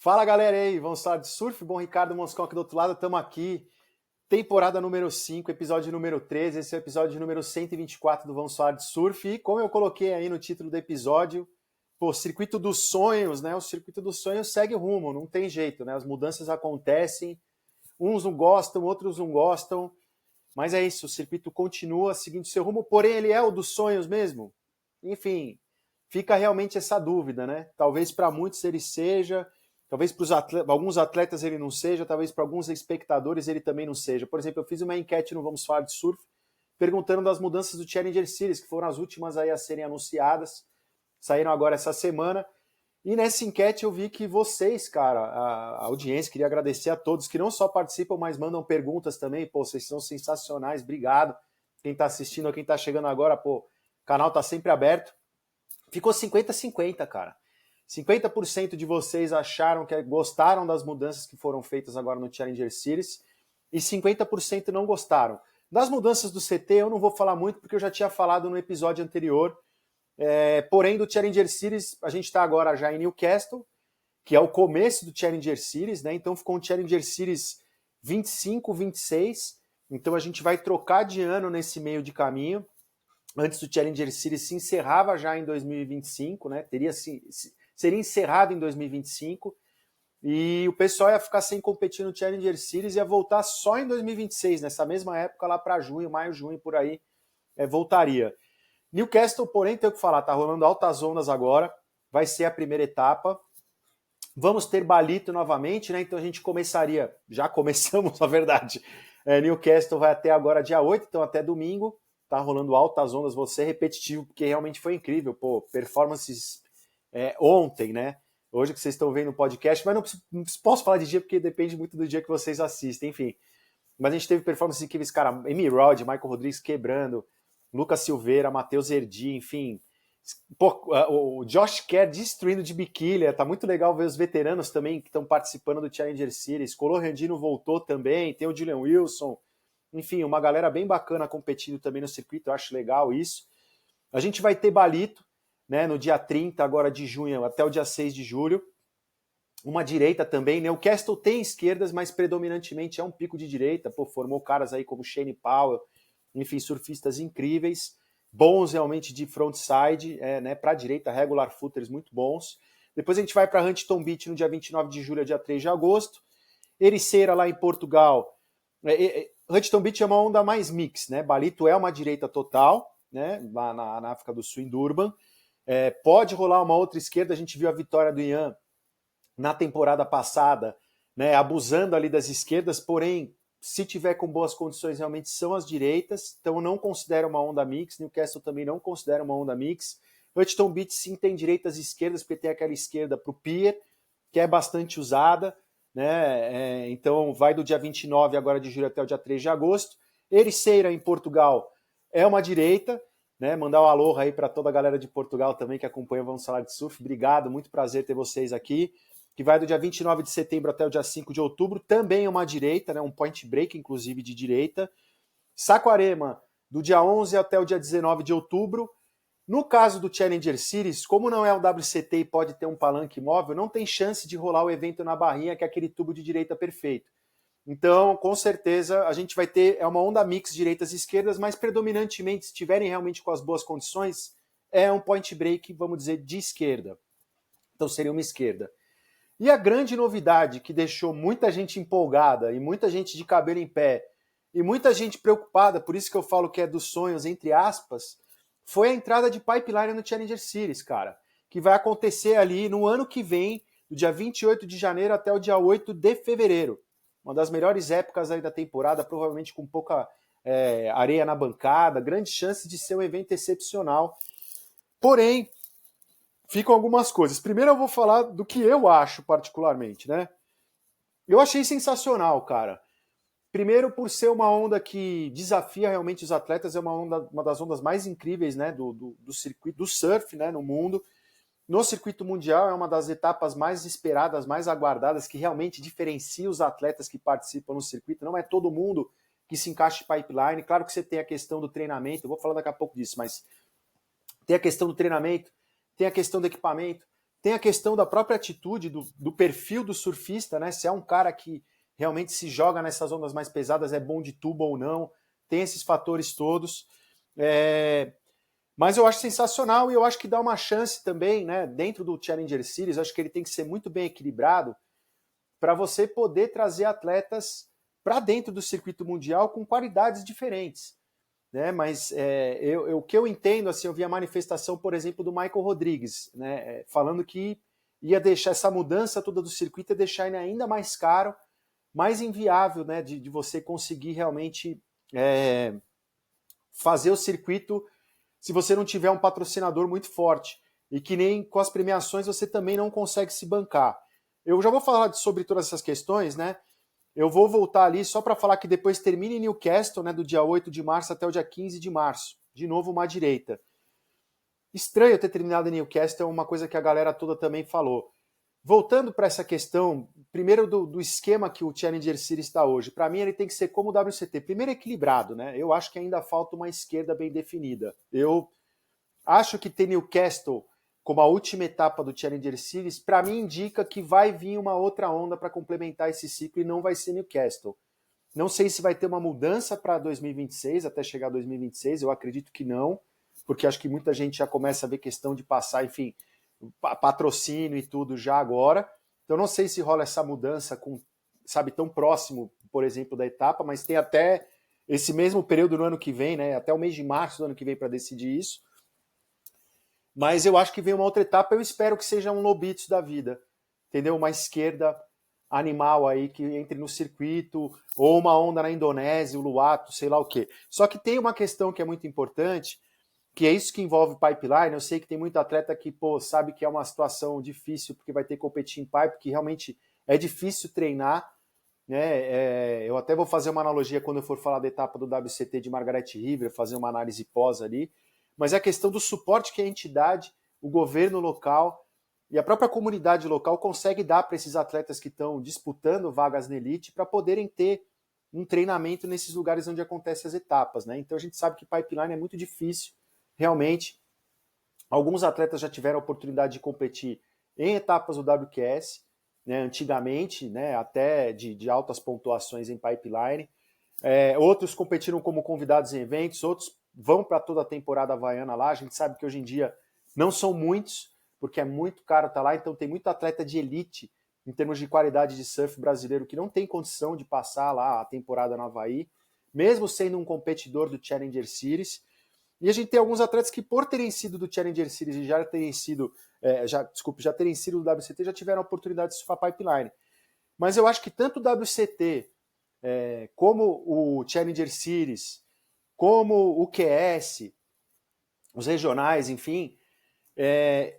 Fala galera aí, vamos falar de surf? Bom, Ricardo Moscon aqui do outro lado, estamos aqui, temporada número 5, episódio número 13, esse é o episódio número 124 do Vamos Falar de Surf, e como eu coloquei aí no título do episódio, pô, circuito dos sonhos, né? O circuito dos sonhos segue o rumo, não tem jeito, né? As mudanças acontecem, uns não gostam, outros não gostam, mas é isso, o circuito continua seguindo seu rumo, porém ele é o dos sonhos mesmo? Enfim, fica realmente essa dúvida, né? Talvez para muitos ele seja, talvez para alguns atletas ele não seja, talvez para alguns espectadores ele também não seja. Por exemplo, eu fiz uma enquete no Vamos Falar de Surf, perguntando das mudanças do Challenger Series, que foram as últimas aí a serem anunciadas, saíram agora essa semana, e nessa enquete eu vi que vocês, cara, a audiência, queria agradecer a todos que não só participam, mas mandam perguntas também, pô, vocês são sensacionais, obrigado. Quem tá assistindo ou quem tá chegando agora, pô, o canal tá sempre aberto. Ficou 50-50, cara. 50% de vocês acharam que gostaram das mudanças que foram feitas agora no Challenger Series e 50% não gostaram. Das mudanças do CT eu não vou falar muito porque eu já tinha falado no episódio anterior. Porém, do Challenger Series, a gente está agora já em Newcastle, que é o começo do Challenger Series, né? Então ficou um Challenger Series 25, 26. Então a gente vai trocar de ano nesse meio de caminho. Antes do Challenger Series se encerrava já em 2025, né? Seria encerrado em 2025. E o pessoal ia ficar sem competir no Challenger Series e ia voltar só em 2026, nessa mesma época, lá para junho, maio, junho, por aí, voltaria. Newcastle, porém, tem o que falar, tá rolando altas ondas agora, vai ser a primeira etapa. Vamos ter Balito novamente, né? Então a gente começaria, já começamos, na verdade. Newcastle vai até agora dia 8, então até domingo. Tá rolando altas ondas, vou ser repetitivo, porque realmente foi incrível. Pô, performances ontem, né? Hoje que vocês estão vendo o podcast, mas não posso falar de dia, porque depende muito do dia que vocês assistem, enfim. Mas a gente teve performances incríveis, cara, Amy Rod, Michael Rodrigues quebrando, Lucas Silveira, Matheus Erdi, enfim. Pô, o Josh Kerr destruindo de biquília, tá muito legal ver os veteranos também que estão participando do Challenger Series. Colo Randino voltou também, tem o Julian Wilson, enfim, uma galera bem bacana competindo também no circuito, eu acho legal isso. A gente vai ter Balito, né, no dia 30 agora de junho até o dia 6 de julho. Uma direita também, né? O Castle tem esquerdas, mas predominantemente é um pico de direita. Pô, formou caras aí como Shane Powell, enfim, surfistas incríveis, bons realmente de frontside, né? Para a direita, regular footers muito bons. Depois a gente vai para Huntington Beach no dia 29 de julho, dia 3 de agosto. Ericeira lá em Portugal. Huntington Beach é uma onda mais mix, né? Balito é uma direita total, né? Lá na África do Sul, em Durban. Pode rolar uma outra esquerda, a gente viu a vitória do Ian na temporada passada, né, abusando ali das esquerdas, porém, se tiver com boas condições, realmente são as direitas, então eu não considero uma onda mix, Newcastle também não considera uma onda mix. Huntington Beach sim tem direitas e esquerdas, porque tem aquela esquerda para o pier, que é bastante usada, né? Então vai do dia 29 agora de julho até o dia 3 de agosto. Ericeira, em Portugal, é uma direita, né? Mandar um alô aí para toda a galera de Portugal também que acompanha o Vamos Falar de Surf. Obrigado, muito prazer ter vocês aqui. Que vai do dia 29 de setembro até o dia 5 de outubro, também é uma direita, né, um point break, inclusive, de direita. Saquarema, do dia 11 até o dia 19 de outubro. No caso do Challenger Series, como não é o WCT e pode ter um palanque móvel, não tem chance de rolar o evento na barrinha, que é aquele tubo de direita perfeito. Então, com certeza, a gente vai ter uma onda mix direitas e esquerdas, mas predominantemente, se estiverem realmente com as boas condições, é um point break, vamos dizer, de esquerda. Então, seria uma esquerda. E a grande novidade que deixou muita gente empolgada e muita gente de cabelo em pé e muita gente preocupada, por isso que eu falo que é dos sonhos, entre aspas, foi a entrada de Pipeline no Challenger Series, cara, que vai acontecer ali no ano que vem, do dia 28 de janeiro até o dia 8 de fevereiro. Uma das melhores épocas aí da temporada, provavelmente com pouca areia na bancada, grande chance de ser um evento excepcional. Porém, ficam algumas coisas. Primeiro eu vou falar do que eu acho particularmente, né? Eu achei sensacional, cara. Primeiro por ser uma onda que desafia realmente os atletas, é uma das ondas mais incríveis, né, do circuito, do surf, né, no mundo. No circuito mundial é uma das etapas mais esperadas, mais aguardadas, que realmente diferencia os atletas que participam no circuito. Não é todo mundo que se encaixa em pipeline. Claro que você tem a questão do treinamento, eu vou falar daqui a pouco disso, mas tem a questão do treinamento, tem a questão do equipamento, Tem a questão da própria atitude, do perfil do surfista, né? Se é um cara que realmente se joga nessas ondas mais pesadas, é bom de tubo ou não, tem esses fatores todos. Mas eu acho sensacional e eu acho que dá uma chance também, né? Dentro do Challenger Series, acho que ele tem que ser muito bem equilibrado para você poder trazer atletas para dentro do circuito mundial com qualidades diferentes. Né? Mas o que eu entendo, assim, eu vi a manifestação, por exemplo, do Michael Rodrigues, né? Falando que ia deixar essa mudança toda do circuito, ia deixar ele ainda mais caro, mais inviável, né? de você conseguir realmente fazer o circuito se você não tiver um patrocinador muito forte. E que nem com as premiações você também não consegue se bancar. Eu já vou falar sobre todas essas questões, né? Eu vou voltar ali só para falar que depois termina em Newcastle, né, do dia 8 de março até o dia 15 de março. De novo, uma direita. Estranho ter terminado em Newcastle, é uma coisa que a galera toda também falou. Voltando para essa questão, primeiro do esquema que o Challenger Series está hoje, para mim ele tem que ser como o WCT. Primeiro equilibrado, né? Eu acho que ainda falta uma esquerda bem definida. Eu acho que ter Newcastle como a última etapa do Challenger Series, para mim indica que vai vir uma outra onda para complementar esse ciclo e não vai ser Newcastle. Não sei se vai ter uma mudança para 2026, até chegar a 2026, eu acredito que não, porque acho que muita gente já começa a ver questão de passar, enfim, patrocínio e tudo já agora. Então não sei se rola essa mudança com, sabe, tão próximo, por exemplo, da etapa, mas tem até esse mesmo período no ano que vem, né, até o mês de março do ano que vem para decidir isso. Mas eu acho que vem uma outra etapa, eu espero que seja um Lobitz da vida, entendeu? Uma esquerda animal aí que entre no circuito, ou uma onda na Indonésia, o Luato, sei lá o quê. Só que tem uma questão que é muito importante, que é isso que envolve pipeline. Eu sei que tem muito atleta que, sabe que é uma situação difícil, porque vai ter que competir em pipe, que realmente é difícil treinar, né? Eu até vou fazer uma analogia quando eu for falar da etapa do WCT de Margaret River, fazer uma análise pós ali, mas é a questão do suporte que a entidade, o governo local e a própria comunidade local consegue dar para esses atletas que estão disputando vagas na elite para poderem ter um treinamento nesses lugares onde acontecem as etapas, né? Então a gente sabe que pipeline é muito difícil, realmente. Alguns atletas já tiveram a oportunidade de competir em etapas do WQS, né, antigamente, né, até de altas pontuações em pipeline. Outros competiram como convidados em eventos, outros vão para toda a temporada havaiana lá. A gente sabe que hoje em dia não são muitos, porque é muito caro estar lá, então tem muito atleta de elite em termos de qualidade de surf brasileiro que não tem condição de passar lá a temporada no Havaí, mesmo sendo um competidor do Challenger Series. E a gente tem alguns atletas que, por terem sido do Challenger Series e já terem sido, já terem sido do WCT, já tiveram a oportunidade de surfar pipeline. Mas eu acho que tanto o WCT como o Challenger Series, como o QS, os regionais, enfim,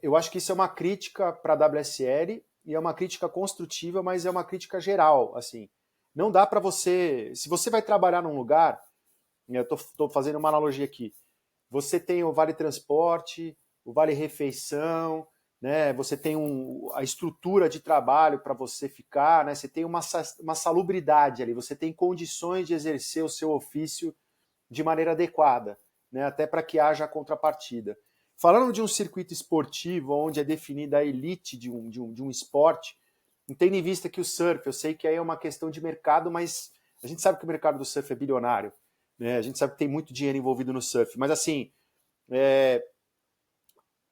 eu acho que isso é uma crítica para a WSL e é uma crítica construtiva, mas é uma crítica geral. Assim, não dá para você, se você vai trabalhar num lugar, eu estou fazendo uma analogia aqui, você tem o vale transporte, o vale refeição, né? Você tem a estrutura de trabalho para você ficar, né? Você tem uma salubridade ali, você tem condições de exercer o seu ofício de maneira adequada, né? Até para que haja a contrapartida. Falando de um circuito esportivo, onde é definida a elite de um esporte, tendo em vista que o surf, eu sei que aí é uma questão de mercado, mas a gente sabe que o mercado do surf é bilionário, né? A gente sabe que tem muito dinheiro envolvido no surf, mas assim,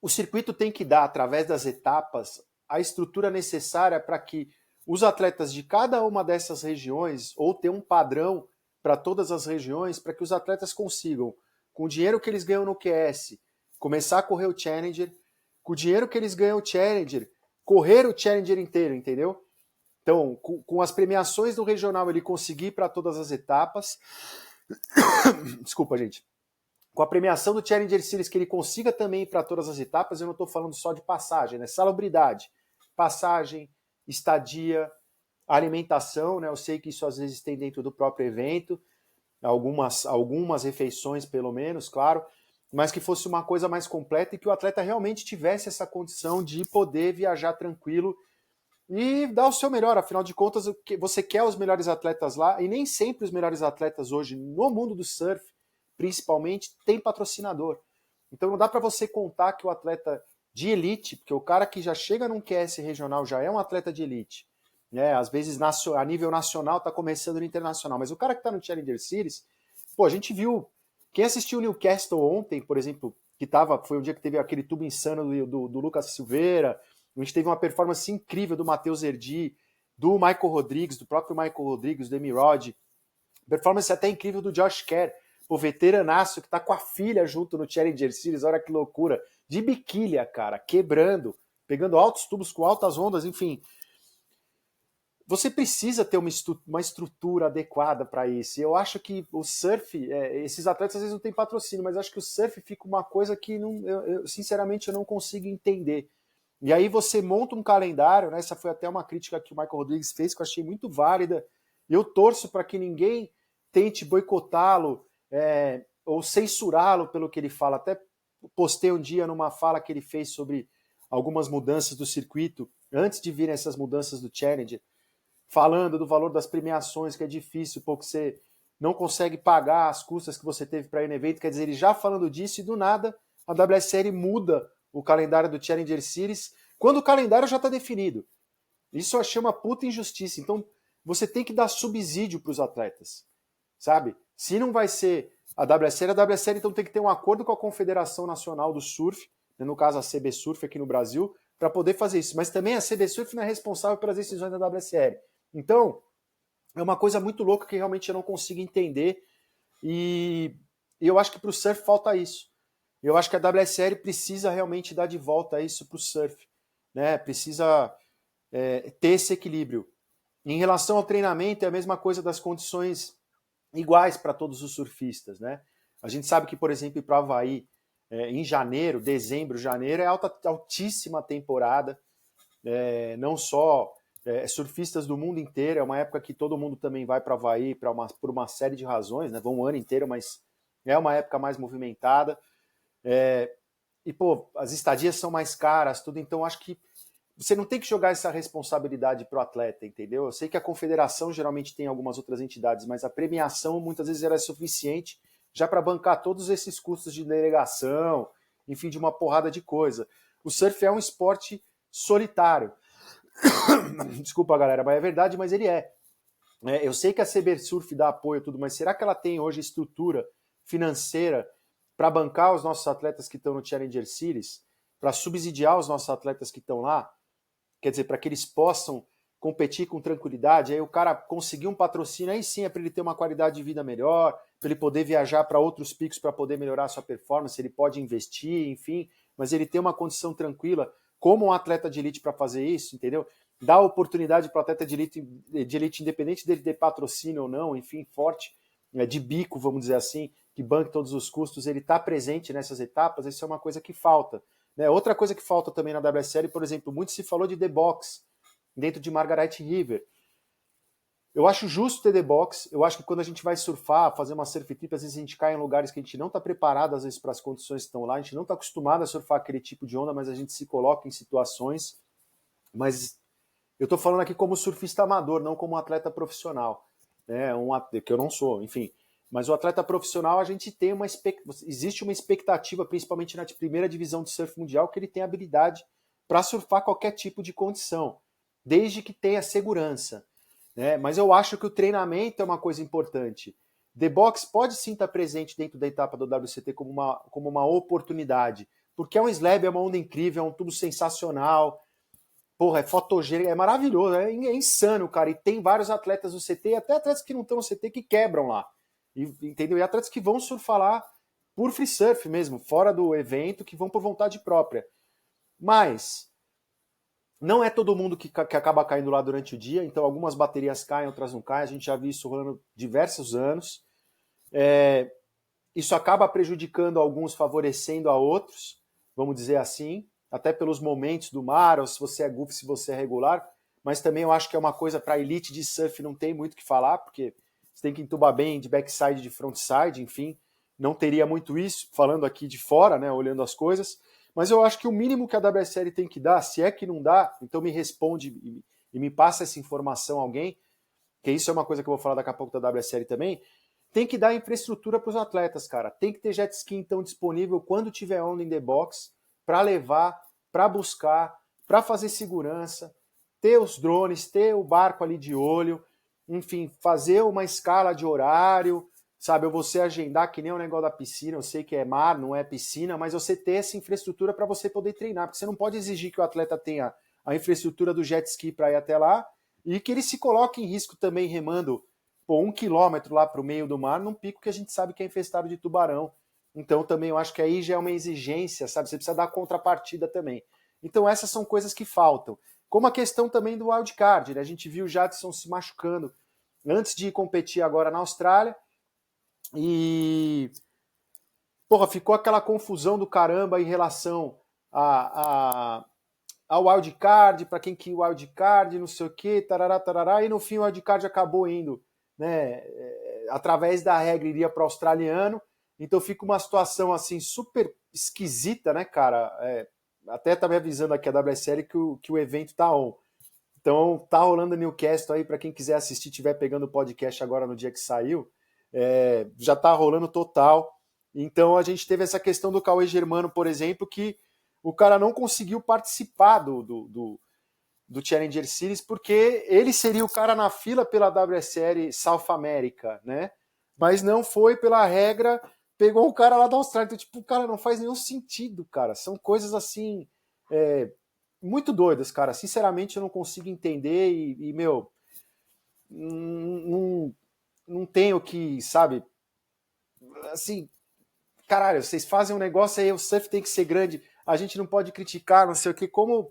o circuito tem que dar, através das etapas, a estrutura necessária para que os atletas de cada uma dessas regiões, ou ter um padrão para todas as regiões, para que os atletas consigam, com o dinheiro que eles ganham no QS, começar a correr o Challenger, com o dinheiro que eles ganham o Challenger, correr o Challenger inteiro, entendeu? Então, com as premiações do regional, ele conseguir para todas as etapas. Desculpa, gente. Com a premiação do Challenger Series, que ele consiga também ir para todas as etapas, eu não estou falando só de passagem, né? Salubridade, passagem, estadia, alimentação, né? Eu sei que isso às vezes tem dentro do próprio evento, algumas refeições pelo menos, claro, mas que fosse uma coisa mais completa e que o atleta realmente tivesse essa condição de poder viajar tranquilo e dar o seu melhor. Afinal de contas, você quer os melhores atletas lá, e nem sempre os melhores atletas hoje no mundo do surf, principalmente, tem patrocinador. Então não dá para você contar que o atleta de elite, porque o cara que já chega num QS regional já é um atleta de elite, né? Às vezes a nível nacional está começando no internacional, mas o cara que está no Challenger Series, pô, a gente viu, quem assistiu o Newcastle ontem, por exemplo, foi o dia que teve aquele tubo insano do Lucas Silveira, a gente teve uma performance incrível do Matheus Erdi, do Michael Rodrigues, do próprio Michael Rodrigues, do Emirod, performance até incrível do Josh Kerr, o veteranaço que tá com a filha junto no Challenger Series, olha que loucura, de biquília, cara, quebrando, pegando altos tubos com altas ondas, enfim. Você precisa ter uma estrutura adequada para isso. E eu acho que o surf, esses atletas às vezes não têm patrocínio, mas acho que o surf fica uma coisa que sinceramente eu não consigo entender. E aí você monta um calendário, né? Essa foi até uma crítica que o Michael Rodrigues fez, que eu achei muito válida. Eu torço para que ninguém tente boicotá-lo ou censurá-lo pelo que ele fala. Até postei um dia numa fala que ele fez sobre algumas mudanças do circuito, antes de virem essas mudanças do Challenger, falando do valor das premiações, que é difícil, porque você não consegue pagar as custas que você teve para ir no evento. Quer dizer, ele já falando disso, e do nada a WSL muda o calendário do Challenger Series, quando o calendário já está definido. Isso eu achei uma puta injustiça. Então, você tem que dar subsídio para os atletas, sabe? Se não vai ser a WSL então tem que ter um acordo com a Confederação Nacional do Surf, né, no caso a CB Surf aqui no Brasil, para poder fazer isso. Mas também a CB Surf não é responsável pelas decisões da WSL. Então, é uma coisa muito louca que realmente eu não consigo entender, e eu acho que para o surf falta isso. Eu acho que a WSL precisa realmente dar de volta isso para o surf, né? Precisa ter esse equilíbrio. Em relação ao treinamento, é a mesma coisa das condições iguais para todos os surfistas, né? A gente sabe que, por exemplo, para o Havaí, em janeiro, dezembro, janeiro, é altíssima temporada, não só surfistas do mundo inteiro, é uma época que todo mundo também vai para o Havaí por uma série de razões, né? Vão um ano inteiro, mas é uma época mais movimentada. E, pô, as estadias são mais caras, tudo, então acho que você não tem que jogar essa responsabilidade para o atleta, entendeu? Eu sei que a confederação geralmente tem algumas outras entidades, mas a premiação muitas vezes era suficiente já para bancar todos esses custos de delegação, enfim, de uma porrada de coisa. O surf é um esporte solitário. Desculpa, galera, mas é verdade, mas ele é. Eu sei que a CB Surf dá apoio e tudo, mas será que ela tem hoje estrutura financeira para bancar os nossos atletas que estão no Challenger Series, para subsidiar os nossos atletas que estão lá? Quer dizer, para que eles possam competir com tranquilidade, aí o cara conseguir um patrocínio, aí sim é para ele ter uma qualidade de vida melhor, para ele poder viajar para outros picos para poder melhorar a sua performance, ele pode investir, enfim, mas ele tem uma condição tranquila como um atleta de elite para fazer isso, entendeu? Dá oportunidade para o atleta de elite, independente dele ter patrocínio ou não, enfim, forte, de bico, vamos dizer assim, que banque todos os custos, ele está presente nessas etapas, isso é uma coisa que falta. Outra coisa que falta também na WSL, por exemplo, muito se falou de The Box dentro de Margaret River. Eu acho justo ter The Box, eu acho que quando a gente vai surfar, fazer uma surf trip, às vezes a gente cai em lugares que a gente não está preparado, às vezes, para as condições que estão lá, a gente não está acostumado a surfar aquele tipo de onda, mas a gente se coloca em situações. Mas eu estou falando aqui como surfista amador, não como atleta profissional, né? Que eu não sou, enfim. Mas o atleta profissional, a gente tem existe uma expectativa, principalmente na primeira divisão de surf mundial, que ele tem habilidade para surfar qualquer tipo de condição, desde que tenha segurança, né? Mas eu acho que o treinamento é uma coisa importante. The Box pode sim estar presente dentro da etapa do WCT como uma oportunidade, porque é um slab, é uma onda incrível, é um tubo sensacional, porra, é fotogênico, é maravilhoso, é insano, cara. E tem vários atletas do CT, até atletas que não estão no CT, que quebram lá. Entendeu? E atletas que vão surfar lá por free surf mesmo, fora do evento, que vão por vontade própria. Mas não é todo mundo que acaba caindo lá durante o dia, então algumas baterias caem, outras não caem. A gente já viu isso rolando diversos anos. Isso acaba prejudicando alguns, favorecendo a outros, vamos dizer assim, até pelos momentos do mar, ou se você é goofy, se você é regular, mas também eu acho que é uma coisa para elite de surf, não tem muito o que falar, porque você tem que entubar bem de backside, de frontside, enfim, não teria muito isso, falando aqui de fora, né, olhando as coisas, mas eu acho que o mínimo que a WSL tem que dar, se é que não dá, então me responde e me passa essa informação alguém, que isso é uma coisa que eu vou falar daqui a pouco da WSL também, tem que dar infraestrutura para os atletas, cara. Tem que ter jet ski, então, disponível quando tiver onda em The Box para levar para buscar, para fazer segurança, ter os drones, ter o barco ali de olho, enfim, fazer uma escala de horário, sabe? Ou você agendar, que nem o negócio da piscina, eu sei que é mar, não é piscina, mas você ter essa infraestrutura para você poder treinar, porque você não pode exigir que o atleta tenha a infraestrutura do jet ski para ir até lá e que ele se coloque em risco também remando 1 quilômetro lá para o meio do mar, num pico que a gente sabe que é infestado de tubarão. Então também eu acho que aí já é uma exigência, sabe? Você precisa dar contrapartida também. Então essas são coisas que faltam. Como a questão também do wildcard, né? A gente viu o Jadson se machucando antes de competir agora na Austrália e porra, ficou aquela confusão do caramba em relação ao wildcard, para quem que o wildcard, não sei o que, tarará, tarará, e no fim o wildcard acabou indo, né, através da regra iria para o australiano, então fica uma situação assim super esquisita, né, cara, até tá me avisando aqui a WSL que o evento tá on, então tá rolando Newcastle aí, para quem quiser assistir, tiver pegando o podcast agora no dia que saiu, já tá rolando total, então a gente teve essa questão do Cauê Germano, por exemplo, que o cara não conseguiu participar do Challenger Series porque ele seria o cara na fila pela WSL South America, né? Mas não foi pela regra, pegou o cara lá da Austrália. Então, tipo, cara, não faz nenhum sentido, cara. São coisas assim, muito doidas, cara. Sinceramente, eu não consigo entender e meu, não tenho que, sabe, assim, caralho, vocês fazem um negócio aí, o surf tem que ser grande, a gente não pode criticar, não sei o que, como...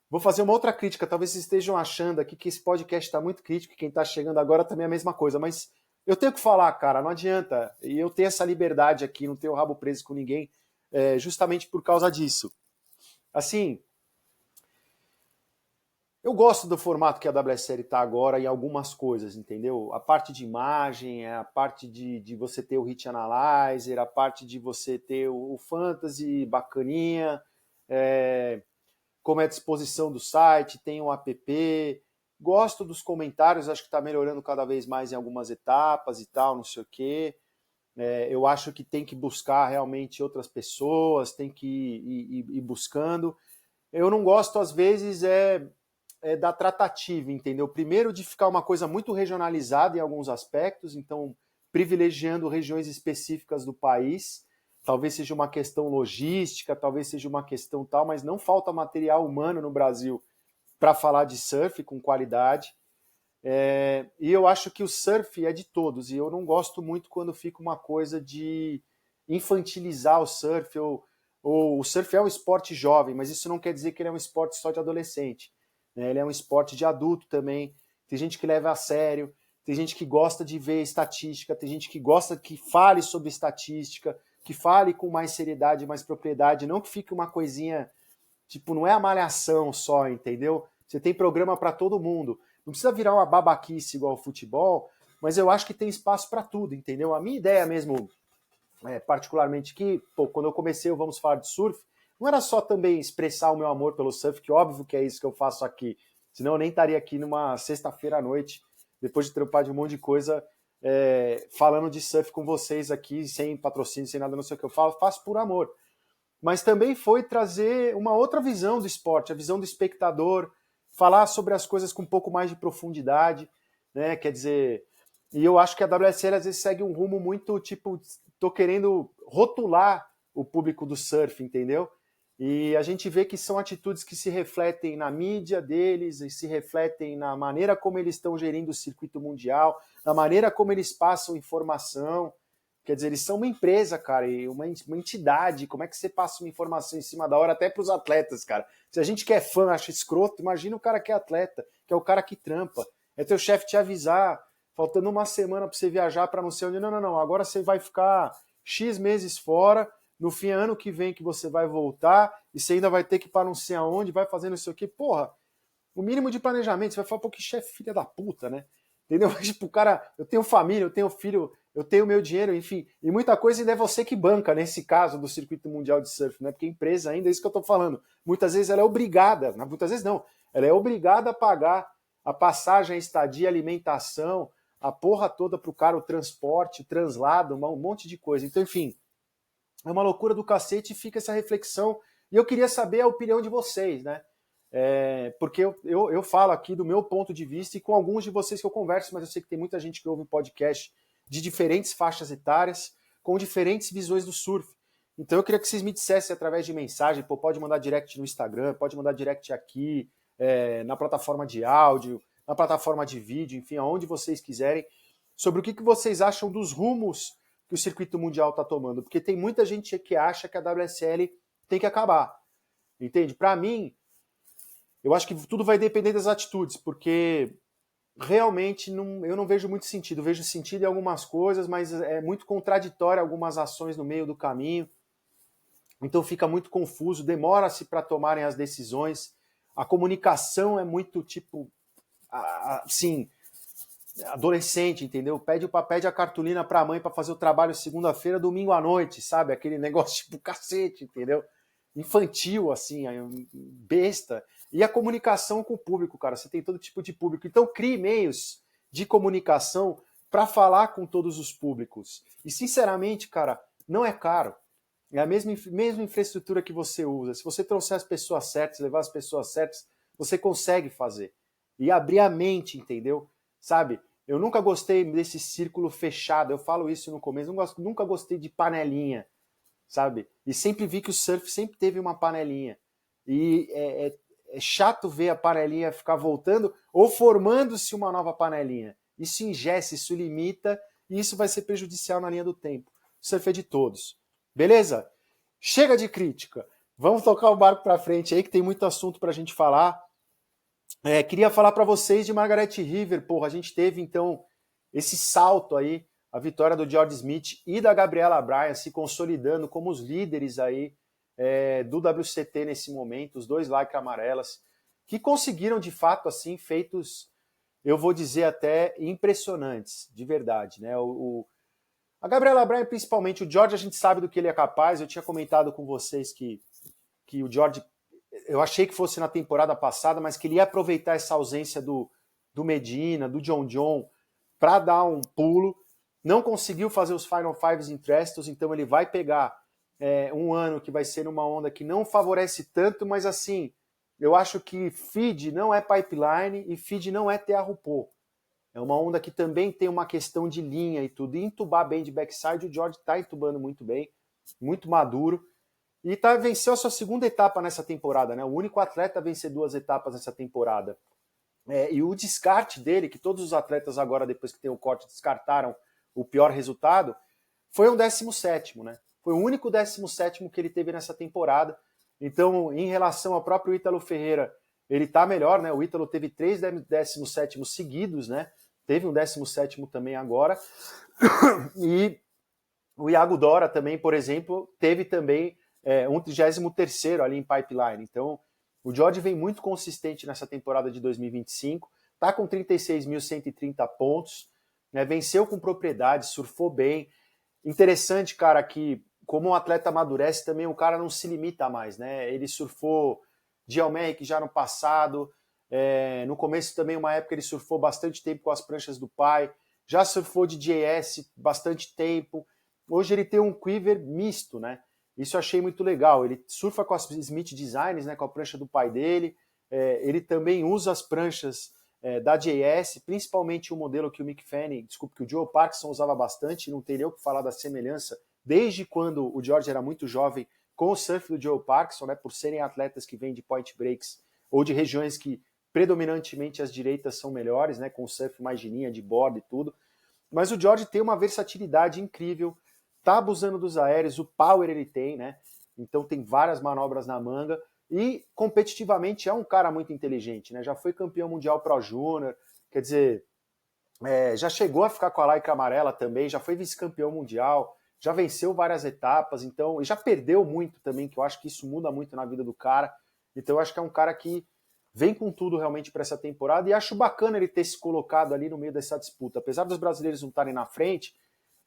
Vou fazer uma outra crítica, talvez vocês estejam achando aqui que esse podcast está muito crítico, e quem está chegando agora também é a mesma coisa, mas eu tenho que falar, cara, não adianta, e eu tenho essa liberdade aqui, não tenho o rabo preso com ninguém, justamente por causa disso. Assim, eu gosto do formato que a WSL está agora em algumas coisas, entendeu? A parte de imagem, a parte de você ter o Hit Analyzer, a parte de você ter o Fantasy bacaninha, como é a disposição do site, tem o app, gosto dos comentários, acho que está melhorando cada vez mais em algumas etapas e tal, não sei o quê. Eu acho que tem que buscar realmente outras pessoas, tem que ir buscando. Eu não gosto, às vezes, da tratativa, entendeu? Primeiro, de ficar uma coisa muito regionalizada em alguns aspectos, então privilegiando regiões específicas do país. Talvez seja uma questão logística, talvez seja uma questão tal, mas não falta material humano no Brasil para falar de surf com qualidade. E eu acho que o surf é de todos, e eu não gosto muito quando fica uma coisa de infantilizar o surf, ou o surf é um esporte jovem, mas isso não quer dizer que ele é um esporte só de adolescente, né? Ele é um esporte de adulto também, tem gente que leva a sério, tem gente que gosta de ver estatística, tem gente que gosta que fale sobre estatística, que fale com mais seriedade, mais propriedade, não que fique uma coisinha, tipo, não é a malhação só, entendeu? Você tem programa para todo mundo. Não precisa virar uma babaquice igual ao futebol, mas eu acho que tem espaço para tudo, entendeu? A minha ideia mesmo, particularmente que, quando eu comecei o Vamos Falar de Surf, não era só também expressar o meu amor pelo surf, que óbvio que é isso que eu faço aqui, senão eu nem estaria aqui numa sexta-feira à noite, depois de trampar de um monte de coisa, falando de surf com vocês aqui, sem patrocínio, sem nada, não sei o que eu faço por amor. Mas também foi trazer uma outra visão do esporte, a visão do espectador, falar sobre as coisas com um pouco mais de profundidade, né? Quer dizer, e eu acho que a WSL às vezes segue um rumo muito tipo, tô querendo rotular o público do surf, entendeu? E a gente vê que são atitudes que se refletem na mídia deles, e se refletem na maneira como eles estão gerindo o circuito mundial, na maneira como eles passam informação. Quer dizer, eles são uma empresa, cara, e uma entidade. Como é que você passa uma informação em cima da hora até para os atletas, cara? Se a gente que é fã acha escroto, imagina o cara que é atleta, que é o cara que trampa. É teu chefe te avisar, faltando uma semana para você viajar para não sei onde. Não, não, não. Agora você vai ficar X meses fora, no fim ano que vem que você vai voltar, e você ainda vai ter que ir para não sei aonde, vai fazer não sei o quê. Porra, o mínimo de planejamento, você vai falar, pô, que chefe filha da puta, né? Entendeu? Tipo, cara, eu tenho família, eu tenho filho, eu tenho meu dinheiro, enfim, e muita coisa ainda é você que banca, nesse caso do circuito mundial de surf, né? Porque a empresa ainda, é isso que eu tô falando, muitas vezes ela é obrigada, muitas vezes não, ela é obrigada a pagar a passagem, a estadia, a alimentação, a porra toda pro cara, o transporte, o translado, um monte de coisa. Então, enfim, é uma loucura do cacete e fica essa reflexão E eu queria saber a opinião de vocês, né? Porque eu falo aqui do meu ponto de vista e com alguns de vocês que eu converso, mas eu sei que tem muita gente que ouve o podcast de diferentes faixas etárias, com diferentes visões do surf. Então eu queria que vocês me dissessem através de mensagem, pode mandar direct no Instagram, pode mandar direct aqui, na plataforma de áudio, na plataforma de vídeo, enfim, aonde vocês quiserem, sobre o que vocês acham dos rumos que o circuito mundial está tomando. Porque tem muita gente que acha que a WSL tem que acabar. Entende? Para mim, eu acho que tudo vai depender das atitudes, porque realmente eu não vejo muito sentido. Eu vejo sentido em algumas coisas, mas é muito contraditório algumas ações no meio do caminho. Então fica muito confuso, demora-se para tomarem as decisões. A comunicação é muito assim, adolescente, entendeu? Pede a cartolina para a mãe para fazer o trabalho segunda-feira, domingo à noite, sabe? Aquele negócio tipo cacete, entendeu? Infantil, assim, besta. E a comunicação com o público, cara, você tem todo tipo de público. Então crie meios de comunicação para falar com todos os públicos. E sinceramente, cara, não é caro. É a mesma infraestrutura que você usa. Se você trouxer as pessoas certas, levar as pessoas certas, você consegue fazer. E abrir a mente, entendeu? Sabe? Eu nunca gostei desse círculo fechado. Eu falo isso no começo. Nunca gostei de panelinha, sabe? E sempre vi que o surf sempre teve uma panelinha. E é chato ver a panelinha ficar voltando ou formando-se uma nova panelinha. Isso engessa, isso limita e isso vai ser prejudicial na linha do tempo. O surf é de todos. Beleza? Chega de crítica. Vamos tocar o barco para frente aí que tem muito assunto para a gente falar. Queria falar para vocês de Margaret River. Porra, a gente teve então esse salto aí, a vitória do Jordan Smith e da Gabriela Bryan se consolidando como os líderes aí do WCT nesse momento, os dois lycra amarelas, que conseguiram de fato assim feitos, eu vou dizer até impressionantes, de verdade, né? A Gabriela Bryan, principalmente, o George, a gente sabe do que ele é capaz. Eu tinha comentado com vocês que o George, eu achei que fosse na temporada passada, mas que ele ia aproveitar essa ausência do Medina, do John para dar um pulo. Não conseguiu fazer os Final Fives em Trestles, então ele vai pegar um ano que vai ser numa onda que não favorece tanto, mas assim, eu acho que feed não é pipeline e feed não é Teahupô. É uma onda que também tem uma questão de linha e tudo. E entubar bem de backside, o George está entubando muito bem, muito maduro. E venceu a sua segunda etapa nessa temporada, né? O único atleta a vencer 2 etapas nessa temporada. E o descarte dele, que todos os atletas agora, depois que tem o corte, descartaram o pior resultado, foi um 17º, né? Foi o único 17º que ele teve nessa temporada. Então, em relação ao próprio Ítalo Ferreira, ele tá melhor, né? O Ítalo teve 3 17º seguidos, né? Teve um 17º também agora. E o Iago Dora também, por exemplo, teve também um 33º ali em pipeline. Então, o George vem muito consistente nessa temporada de 2025. Tá com 36.130 pontos. Né? Venceu com propriedade, surfou bem. Interessante, cara, que como um atleta amadurece também, o cara não se limita mais, né? Ele surfou de Elmeric já no passado, no começo também, uma época, ele surfou bastante tempo com as pranchas do pai, já surfou de JS bastante tempo. Hoje ele tem um quiver misto, né? Isso eu achei muito legal. Ele surfa com as Smith Designs, né, com a prancha do pai dele. Ele também usa as pranchas da JS, principalmente o modelo que o Mick Fanning, que o Joe Parkinson usava bastante, não teria o que falar da semelhança, desde quando o George era muito jovem, com o surf do Joe Parkinson, né, por serem atletas que vêm de point breaks ou de regiões que predominantemente as direitas são melhores, né, com o surf mais de linha, de borda e tudo. Mas o George tem uma versatilidade incrível, tá abusando dos aéreos, o power ele tem, né? Então tem várias manobras na manga e competitivamente é um cara muito inteligente, né? Já foi campeão mundial Pro Júnior, quer dizer, já chegou a ficar com a lycra amarela também, já foi vice-campeão mundial, já venceu várias etapas, então, e já perdeu muito também, que eu acho que isso muda muito na vida do cara. Então eu acho que é um cara que vem com tudo realmente para essa temporada e acho bacana ele ter se colocado ali no meio dessa disputa. Apesar dos brasileiros não estarem na frente,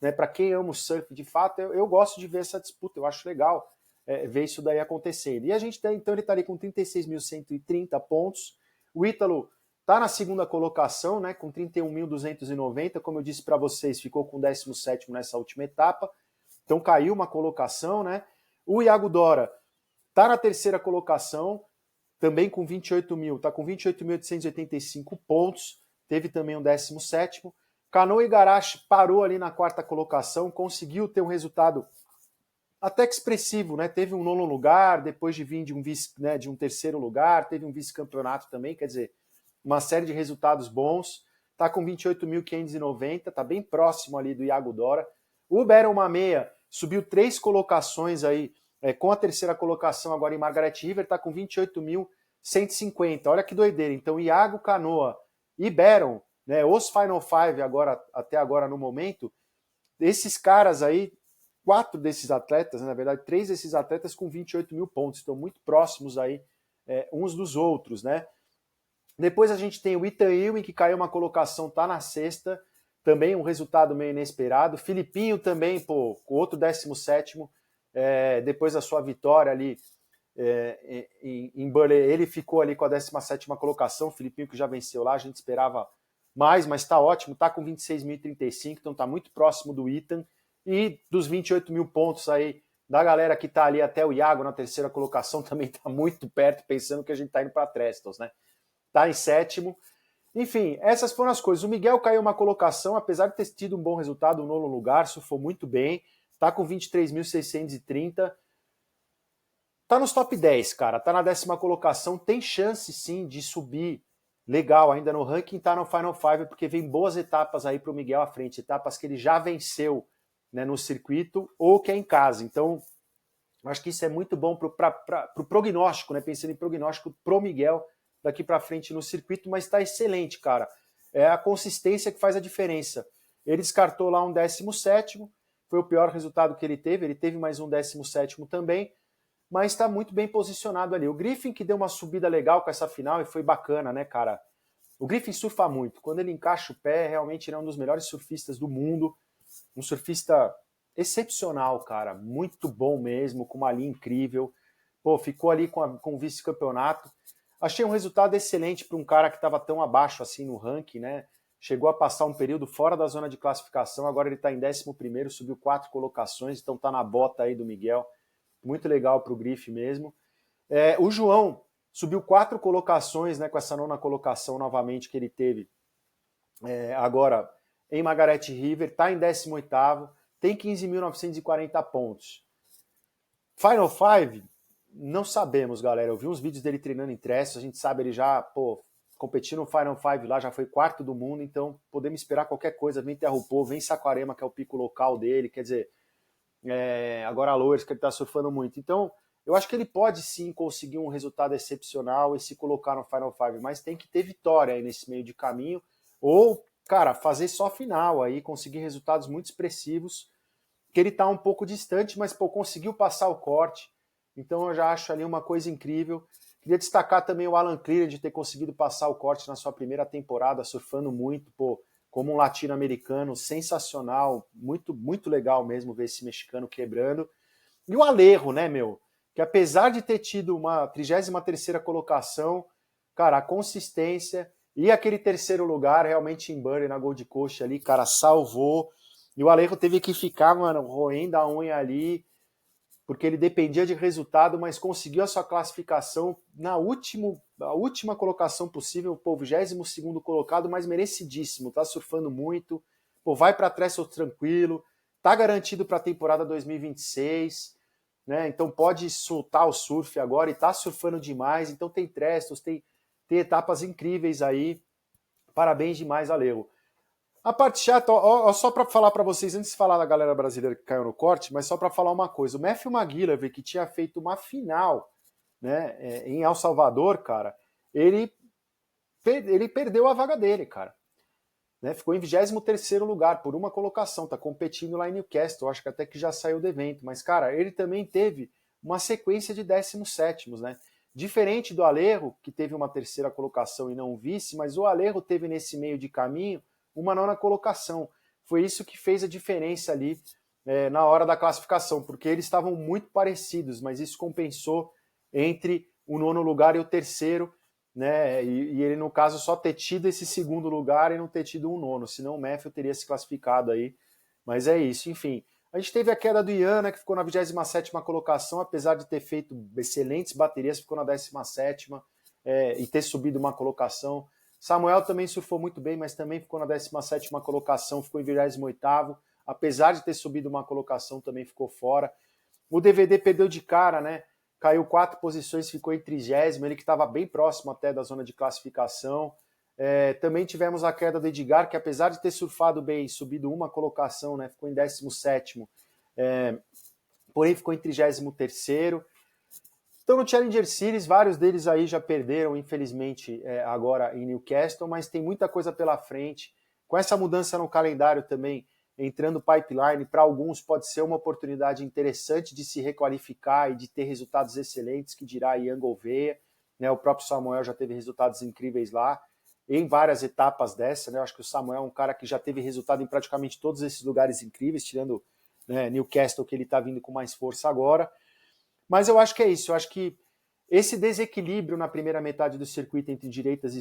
né, para quem ama o surf de fato, eu gosto de ver essa disputa, eu acho legal ver isso daí acontecendo. E a gente tem, então, ele está ali com 36.130 pontos. O Ítalo está na segunda colocação, né, com 31.290, como eu disse para vocês, ficou com o 17º nessa última etapa, então caiu uma colocação, né? O Iago Dora Está na terceira colocação, também com 28 mil, está com 28.885 pontos, teve também um 17º. Kanoa Igarashi parou ali na quarta colocação, conseguiu ter um resultado até que expressivo, né? Teve um nono lugar, depois de vir de um vice, né, de um terceiro lugar, teve um vice-campeonato também, quer dizer, uma série de resultados bons. Está com 28.590, está bem próximo ali do Iago Dora. O Baron Mameia subiu 3 colocações aí, com a terceira colocação agora em Margaret River, está com 28.150. Olha que doideira. Então, Iago, Kanoa e Baron, né, os Final Five agora, até agora no momento, esses caras aí, 4 desses atletas, na verdade, 3 desses atletas com 28 mil pontos, estão muito próximos aí uns dos outros, né? Depois a gente tem o Ethan Ewing, que caiu uma colocação, tá na sexta, também um resultado meio inesperado. Filipinho também, pô, com outro 17º, depois da sua vitória ali em Burley, ele ficou ali com a 17ª colocação, o Filipinho que já venceu lá, a gente esperava mais, mas tá ótimo, tá com 26.035, então tá muito próximo do Ethan. E dos 28 mil pontos aí da galera que tá ali até o Iago na terceira colocação também tá muito perto, pensando que a gente tá indo para Trestles, né? Tá em 7º. Enfim, essas foram as coisas. O Miguel caiu uma colocação, apesar de ter tido um bom resultado, um nono lugar, surfou muito bem, tá com 23.630. Tá nos top 10, cara, tá na 10ª colocação, tem chance sim de subir legal ainda no ranking, tá no Final Five, porque vem boas etapas aí pro Miguel à frente, etapas que ele já venceu, né, no circuito ou que é em casa. Então, acho que isso é muito bom pro prognóstico, né? Pensando em prognóstico pro Miguel daqui para frente no circuito, mas está excelente, cara. É a consistência que faz a diferença. Ele descartou lá um 17º, foi o pior resultado que ele teve mais um 17º também, mas está muito bem posicionado ali. O Griffin que deu uma subida legal com essa final e foi bacana, né, cara? O Griffin surfa muito. Quando ele encaixa o pé, realmente ele é um dos melhores surfistas do mundo. Um surfista excepcional, cara. Muito bom mesmo, com uma linha incrível. Pô, ficou ali com o vice-campeonato. Achei um resultado excelente para um cara que estava tão abaixo assim no ranking, né? Chegou a passar um período fora da zona de classificação, agora ele está em 11º, subiu 4 colocações, então está na bota aí do Miguel. Muito legal para o Griffin mesmo. O João subiu 4 colocações, né, com essa nona colocação novamente que ele teve agora em Margaret River, está em 18º, tem 15.940 pontos. Final Five, não sabemos, galera. Eu vi uns vídeos dele treinando em Trestles, a gente sabe ele já, competindo no Final Five lá, já foi quarto do mundo, então podemos esperar qualquer coisa. Vem Terrupô, vem Saquarema, que é o pico local dele, quer dizer, agora a Lowers, que ele está surfando muito. Então, eu acho que ele pode sim conseguir um resultado excepcional e se colocar no Final Five, mas tem que ter vitória aí nesse meio de caminho, ou, cara, fazer só final aí, conseguir resultados muito expressivos, que ele está um pouco distante, mas conseguiu passar o corte, então eu já acho ali uma coisa incrível. Queria destacar também o Alan Cleary de ter conseguido passar o corte na sua primeira temporada, surfando muito, como um latino-americano, sensacional, muito, muito legal mesmo ver esse mexicano quebrando. E o Alejo, né, meu? Que apesar de ter tido uma 33ª colocação, cara, a consistência e aquele terceiro lugar realmente em Burley, na Gold Coast ali, cara, salvou. E o Alejo teve que ficar, mano, roendo a unha ali, porque ele dependia de resultado, mas conseguiu a sua classificação na última colocação possível, 22º colocado, mas merecidíssimo, tá surfando muito, vai para Trestles tranquilo, tá garantido para a temporada 2026, né? Então pode soltar o surf agora e tá surfando demais, então tem Trestles, tem etapas incríveis aí, parabéns demais, Alejo. A parte chata, só para falar para vocês, antes de falar da galera brasileira que caiu no corte, mas só para falar uma coisa, o Matthew McGillivray, que tinha feito uma final, né, em El Salvador, cara, ele perdeu a vaga dele, cara. Né, ficou em 23º lugar, por uma colocação, tá competindo lá em Newcastle, acho que até que já saiu do evento, mas, cara, ele também teve uma sequência de 17º, né? Diferente do Alejo, que teve uma terceira colocação e não um vice, mas o Alejo teve nesse meio de caminho uma nona colocação. Foi isso que fez a diferença ali na hora da classificação, porque eles estavam muito parecidos, mas isso compensou entre o nono lugar e o terceiro, né? E ele, no caso, só ter tido esse segundo lugar e não ter tido um nono, senão o Matthew teria se classificado aí. Mas é isso, enfim. A gente teve a queda do Iana, que ficou na 27ª colocação, apesar de ter feito excelentes baterias, ficou na 17ª e ter subido uma colocação. Samuel também surfou muito bem, mas também ficou na 17ª colocação, ficou em 28º, apesar de ter subido uma colocação, também ficou fora. O DVD perdeu de cara, né? Caiu 4 posições, ficou em 30º, ele que estava bem próximo até da zona de classificação. Também tivemos a queda do Edgar, que apesar de ter surfado bem, subido uma colocação, né, ficou em 17º, porém ficou em 33º. Então no Challenger Series, vários deles aí já perderam, infelizmente, agora em Newcastle, mas tem muita coisa pela frente. Com essa mudança no calendário também, entrando pipeline, para alguns pode ser uma oportunidade interessante de se requalificar e de ter resultados excelentes, que dirá Ian Gouveia, né, o próprio Samuel já teve resultados incríveis lá, em várias etapas dessa, né? Eu acho que o Samuel é um cara que já teve resultado em praticamente todos esses lugares incríveis, tirando, né, Newcastle, que ele está vindo com mais força agora. Mas eu acho que é isso, eu acho que esse desequilíbrio na primeira metade do circuito entre direitas e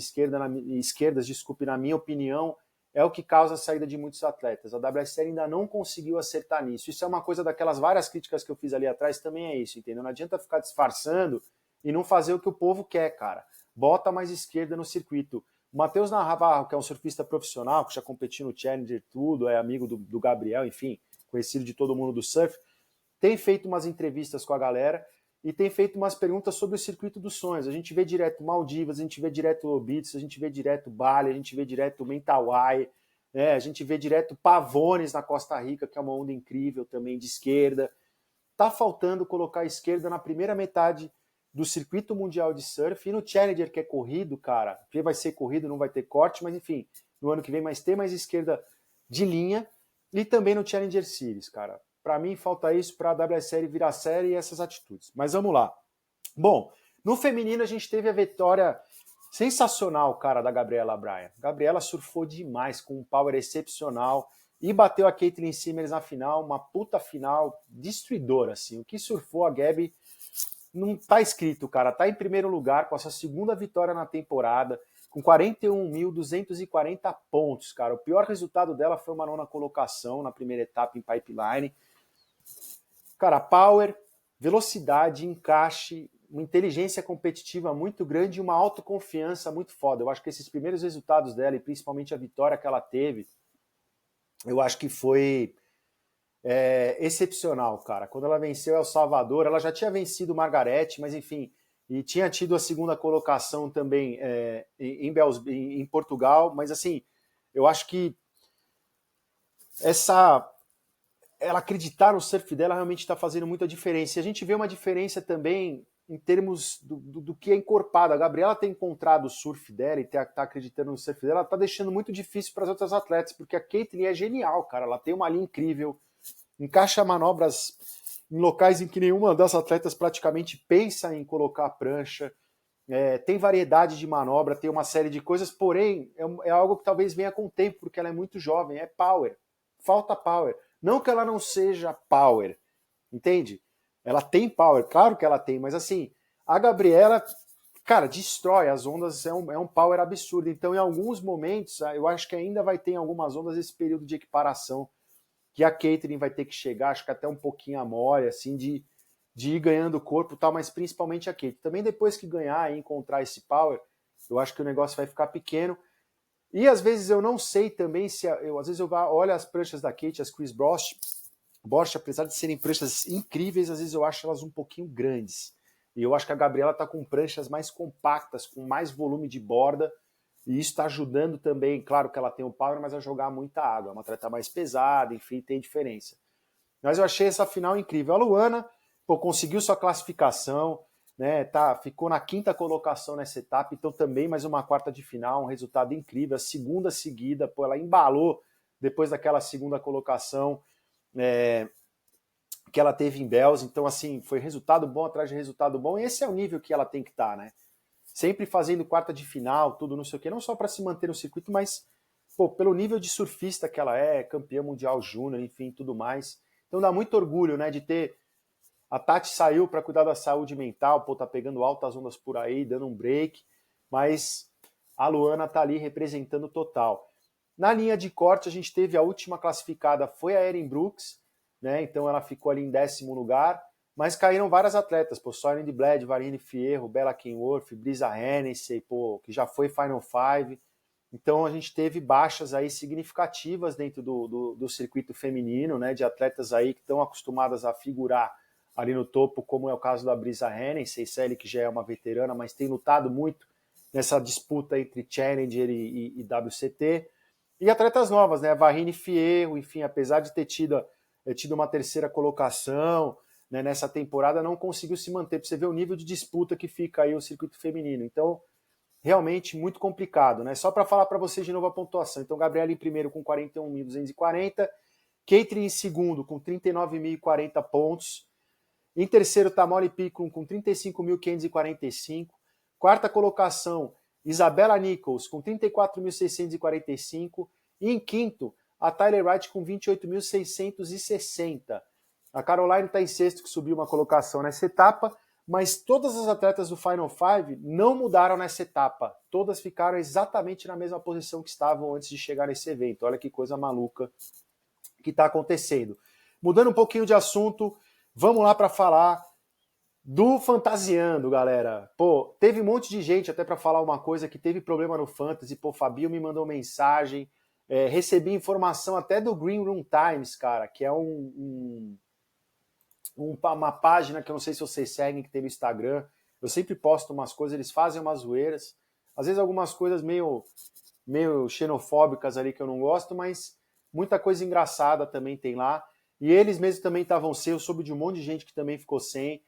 esquerdas, desculpe, na minha opinião, é o que causa a saída de muitos atletas. A WSL ainda não conseguiu acertar nisso. Isso é uma coisa daquelas várias críticas que eu fiz ali atrás, também é isso, entendeu? Não adianta ficar disfarçando e não fazer o que o povo quer, cara. Bota mais esquerda no circuito. O Matheus Navarro, que é um surfista profissional, que já competiu no Challenger, tudo, é amigo do Gabriel, enfim, conhecido de todo mundo do surf, tem feito umas entrevistas com a galera e tem feito umas perguntas sobre o circuito dos sonhos. A gente vê direto Maldivas, a gente vê direto Lobits, a gente vê direto Bali, a gente vê direto Mentawai, né? A gente vê direto Pavones na Costa Rica, que é uma onda incrível também de esquerda. Tá faltando colocar a esquerda na primeira metade do circuito mundial de surf, e no Challenger, que é corrido, cara, que vai ser corrido, não vai ter corte, mas enfim, no ano que vem mais ter mais esquerda de linha, e também no Challenger Series, cara. Para mim, falta isso para a WSL virar série e essas atitudes. Mas vamos lá. Bom, no feminino a gente teve a vitória sensacional, cara, da Gabriela Bryan. Gabriela surfou demais, com um power excepcional, e bateu a Caitlin Simmers na final, uma puta final destruidora, assim. O que surfou a Gabi não tá escrito, cara. Tá em primeiro lugar com a sua segunda vitória na temporada, com 41.240 pontos, cara. O pior resultado dela foi uma 9ª colocação na primeira etapa em pipeline. Cara, power, velocidade, encaixe, uma inteligência competitiva muito grande e uma autoconfiança muito foda. Eu acho que esses primeiros resultados dela, e principalmente a vitória que ela teve, eu acho que foi excepcional, cara. Quando ela venceu El Salvador, ela já tinha vencido Margarete, mas enfim, e tinha tido a segunda colocação também em Portugal, mas assim, eu acho que ela acreditar no surf dela realmente está fazendo muita diferença. E a gente vê uma diferença também em termos do que é encorpado. A Gabriela ter encontrado o surf dela e está acreditando no surf dela, está deixando muito difícil para as outras atletas, porque a Caitlin é genial, cara. Ela tem uma linha incrível, encaixa manobras em locais em que nenhuma das atletas praticamente pensa em colocar a prancha, tem variedade de manobra, tem uma série de coisas, porém é algo que talvez venha com o tempo, porque ela é muito jovem, é power, falta power. Não que ela não seja power, entende? Ela tem power, claro que ela tem, mas assim, a Gabriela, cara, destrói as ondas, é um power absurdo. Então, em alguns momentos, eu acho que ainda vai ter em algumas ondas esse período de equiparação que a Caitlin vai ter que chegar, acho que até um pouquinho a mole, assim, de ir ganhando corpo e tal, mas principalmente a Caitlin. Também depois que ganhar e encontrar esse power, eu acho que o negócio vai ficar pequeno. E às vezes eu não sei também se... às vezes eu olho as pranchas da Kate, as Chris Bosch, apesar de serem pranchas incríveis, às vezes eu acho elas um pouquinho grandes. E eu acho que a Gabriela está com pranchas mais compactas, com mais volume de borda, e isso está ajudando também, claro que ela tem o power, mas a jogar muita água. É uma atleta mais pesada, enfim, tem diferença. Mas eu achei essa final incrível. A Luana, conseguiu sua classificação, né? Ficou na 5ª colocação nessa etapa, então também mais uma quarta de final, um resultado incrível. A segunda seguida, ela embalou depois daquela segunda colocação que ela teve em Bells. Então, assim, foi resultado bom atrás de resultado bom, e esse é o nível que ela tem que estar, né? Sempre fazendo quarta de final, tudo não sei o quê, não só para se manter no circuito, mas pelo nível de surfista que ela é, campeã mundial júnior, enfim, tudo mais. Então dá muito orgulho, né, de ter... A Tati saiu para cuidar da saúde mental, tá pegando altas ondas por aí, dando um break, mas a Luana tá ali representando total. Na linha de corte, a gente teve a última classificada, foi a Erin Brooks, né? Então ela ficou ali em 10º lugar, mas caíram várias atletas, pô, Soren de Bled, Varine Fierro, Bella Kenworth, Brisa Hennessy, pô, que já foi Final Five. Então a gente teve baixas aí significativas dentro do circuito feminino, né, de atletas aí que estão acostumadas a figurar ali no topo, como é o caso da Brisa Hennessy, Sally, que já é uma veterana, mas tem lutado muito nessa disputa entre Challenger e WCT. E atletas novas, né, Varine Fierro, enfim, apesar de ter tido uma 3ª colocação, né, nessa temporada, não conseguiu se manter, para você ver o nível de disputa que fica aí o circuito feminino. Então, realmente muito complicado, né? Só para falar para vocês de novo a pontuação. Então, Gabriela em primeiro com 41.240, Keitrin em segundo com 39.040 pontos. Em terceiro, Tamori Picon com 35.545. Quarta colocação, Isabella Nichols com 34.645. E em quinto, a Tyler Wright com 28.660. A Caroline está em sexto, que subiu uma colocação nessa etapa, mas todas as atletas do Final Five não mudaram nessa etapa. Todas ficaram exatamente na mesma posição que estavam antes de chegar nesse evento. Olha que coisa maluca que está acontecendo. Mudando um pouquinho de assunto, vamos lá para falar do Fantasiando, galera. Pô, teve um monte de gente até para falar uma coisa que teve problema no Fantasy. Pô, Fabio me mandou mensagem. Recebi informação até do Green Room Times, cara, que é uma página que eu não sei se vocês seguem, que tem no Instagram. Eu sempre posto umas coisas, eles fazem umas zoeiras. Às vezes algumas coisas meio xenofóbicas ali que eu não gosto, mas muita coisa engraçada também tem lá. E eles mesmos também estavam sem, eu soube de um monte de gente que também ficou sem.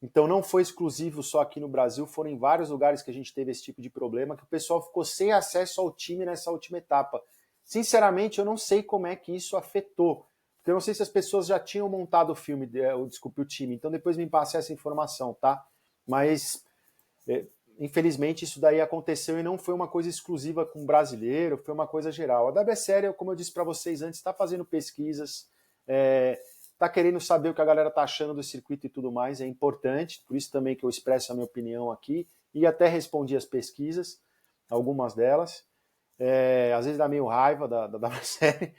Então não foi exclusivo só aqui no Brasil, foram em vários lugares que a gente teve esse tipo de problema, que o pessoal ficou sem acesso ao time nessa última etapa. Sinceramente, eu não sei como é que isso afetou. Porque eu não sei se as pessoas já tinham montado o filme, o time, então depois me passe essa informação, tá? Mas, infelizmente, isso daí aconteceu e não foi uma coisa exclusiva com o brasileiro, foi uma coisa geral. A WSL, como eu disse para vocês antes, está fazendo pesquisas, está querendo saber o que a galera está achando do circuito e tudo mais, é importante, por isso também que eu expresso a minha opinião aqui, e até respondi as pesquisas, algumas delas. Às vezes dá meio raiva da WSL,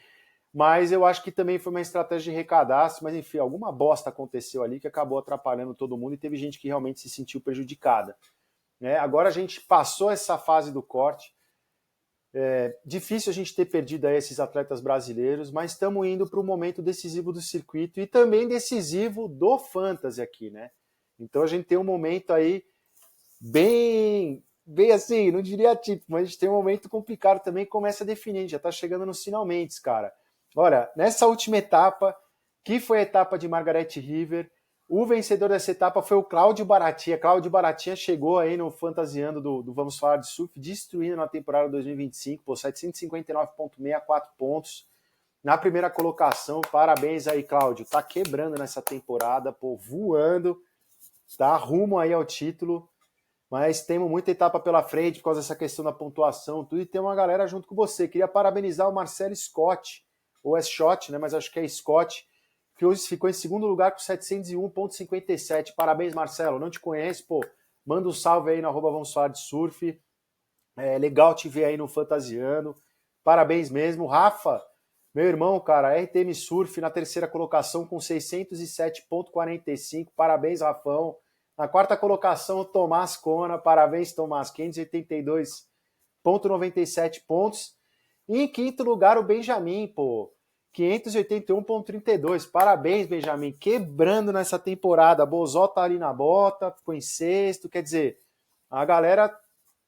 mas eu acho que também foi uma estratégia de recadastro, mas enfim, alguma bosta aconteceu ali que acabou atrapalhando todo mundo e teve gente que realmente se sentiu prejudicada. Agora a gente passou essa fase do corte, difícil a gente ter perdido aí esses atletas brasileiros, mas estamos indo para o momento decisivo do circuito e também decisivo do Fantasy aqui, né? Então a gente tem um momento aí bem assim, não diria típico, mas a gente tem um momento complicado também que começa a definir, já está chegando nos finalmente, cara. Olha, nessa última etapa, que foi a etapa de Margaret River, o vencedor dessa etapa foi o Cláudio Baratinha. Cláudio Baratinha chegou aí no Fantasiando do Vamos Falar de Surf, destruindo na temporada 2025, pô, 759,64 pontos na primeira colocação. Parabéns aí, Cláudio. Tá quebrando nessa temporada, pô, voando, tá rumo aí ao título. Mas temos muita etapa pela frente por causa dessa questão da pontuação, tudo, e tem uma galera junto com você. Queria parabenizar o Marcelo Scott, ou Scott, né? Mas acho que é Scott, que hoje ficou em segundo lugar com 701,57. Parabéns, Marcelo. Não te conheço, pô. Manda um salve aí na @Vamos Falar de Surf. É legal te ver aí no Fantasiano. Parabéns mesmo. Rafa, meu irmão, cara, RTM Surf na terceira colocação com 607,45. Parabéns, Rafão. Na quarta colocação, o Tomás Cona. Parabéns, Tomás. 582,97 pontos. E em quinto lugar, o Benjamin, pô. 581,32. Parabéns, Benjamin. Quebrando nessa temporada. Bozó tá ali na bota, ficou em sexto. Quer dizer, a galera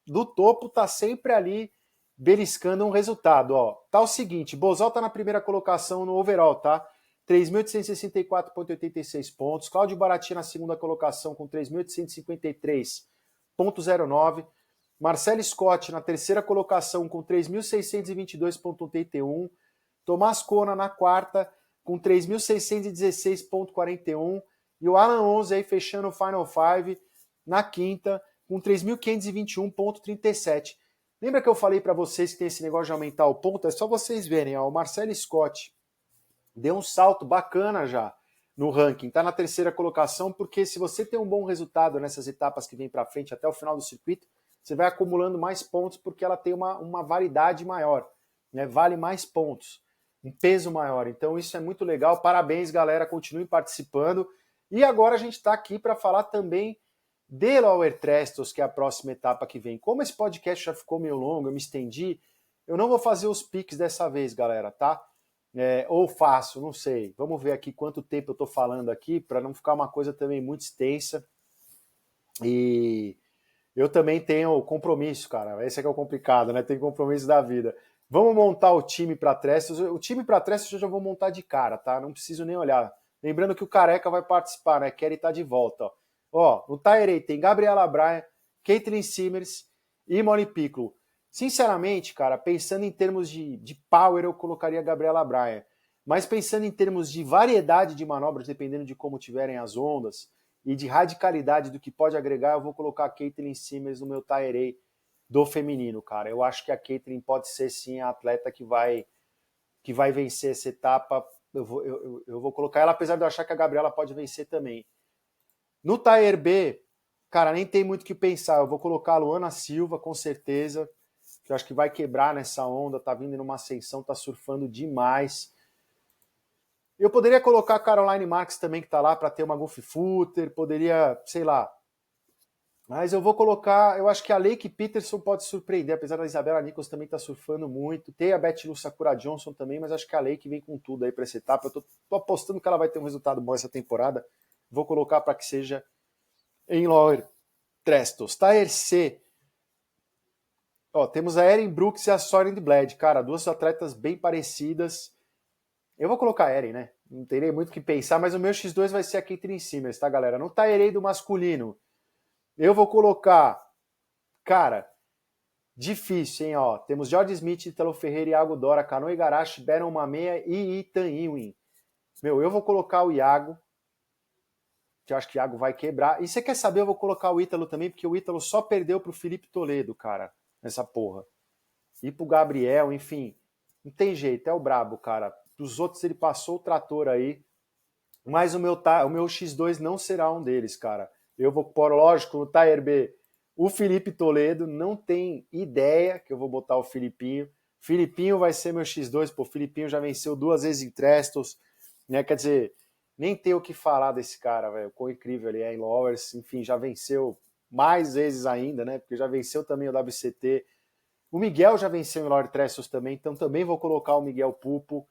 do topo tá sempre ali beliscando um resultado. Ó, tá o seguinte, Bozó tá na primeira colocação no overall, tá? 3.864,86 pontos. Cláudio Baratinha na segunda colocação com 3.853,09. Marcelo Scott na terceira colocação com 3.622,81. Tomás Cona na quarta com 3.616,41. E o Alan 11 aí fechando o Final Five na quinta com 3.521,37. Lembra que eu falei para vocês que tem esse negócio de aumentar o ponto? É só vocês verem, ó, o Marcelo Scott deu um salto bacana já no ranking, está na terceira colocação, porque se você tem um bom resultado nessas etapas que vem para frente até o final do circuito, você vai acumulando mais pontos porque ela tem uma validade maior, né? Vale mais pontos. um peso maior. Então isso é muito legal. Parabéns, galera, continuem participando. E agora a gente está aqui para falar também de Lower Trestos, que é a próxima etapa que vem. Como esse podcast já ficou meio longo, eu me estendi, eu não vou fazer os piques dessa vez, galera, tá? Ou faço, não sei. Vamos ver aqui quanto tempo eu estou falando aqui, para não ficar uma coisa também muito extensa. E eu também tenho compromisso, cara. Esse é que é o complicado, né? Tem compromisso da vida. Vamos montar o time para Trestos. O time para Trestos eu já vou montar de cara, tá? Não preciso nem olhar. Lembrando que o Careca vai participar, né? Kelly tá de volta, ó. Ó, no Tairei tem Gabriela Bryan, Caitlyn Simmers e Molly Piccolo. Sinceramente, cara, pensando em termos de power, eu colocaria a Gabriela Bryan. Mas pensando em termos de variedade de manobras, dependendo de como tiverem as ondas, e de radicalidade do que pode agregar, eu vou colocar a Caitlyn Simmers no meu Tairei do feminino, cara. Eu acho que a Caitlyn pode ser, sim, a atleta que vai vencer essa etapa. Eu vou colocar ela, apesar de eu achar que a Gabriela pode vencer também. No Tier B, cara, nem tem muito o que pensar. Eu vou colocar a Luana Silva, com certeza, que eu acho que vai quebrar nessa onda, tá vindo numa ascensão, tá surfando demais. Eu poderia colocar a Caroline Marks também, que tá lá para ter uma Golf Footer, poderia, sei lá. Mas eu vou colocar, eu acho que a Lake Peterson pode surpreender, apesar da Isabela Nichols também tá surfando muito. Tem a Beth Lu Sakura Johnson também, mas acho que a Lake vem com tudo aí para essa etapa. Eu tô apostando que ela vai ter um resultado bom essa temporada. Vou colocar para que seja em Lower Trestos. Tier C. Ó, temos a Erin Brooks e a Soren Bled. Cara, duas atletas bem parecidas. Eu vou colocar a Erin, né? Não terei muito o que pensar, mas o meu X2 vai ser a Caitlyn Simmers, tá, galera? No Tier A do masculino, eu vou colocar... Cara, difícil, hein? Ó, temos George Smith, Italo Ferreira, Iago Dora, Kano Igarashi, Baron Mameia e Ethan Ewing. Meu, eu vou colocar o Iago, que eu acho que o Iago vai quebrar. E você quer saber, eu vou colocar o Ítalo também, porque o Ítalo só perdeu pro Felipe Toledo, cara, nessa porra. E pro Gabriel, enfim. Não tem jeito, é o brabo, cara. Dos outros ele passou o trator aí, mas o meu X2 não será um deles, cara. Eu vou pôr, lógico, no Tier B, o Felipe Toledo, não tem ideia que eu vou botar o Filipinho. Filipinho vai ser meu X2, pô, o Filipinho já venceu 2 vezes em Trestos, né? Quer dizer, nem tem o que falar desse cara, velho. Quão incrível ele é em Lowers, enfim, já venceu mais vezes ainda, né? Porque já venceu também o WCT. O Miguel já venceu em Lower Trestos também, então também vou colocar o Miguel Pupo.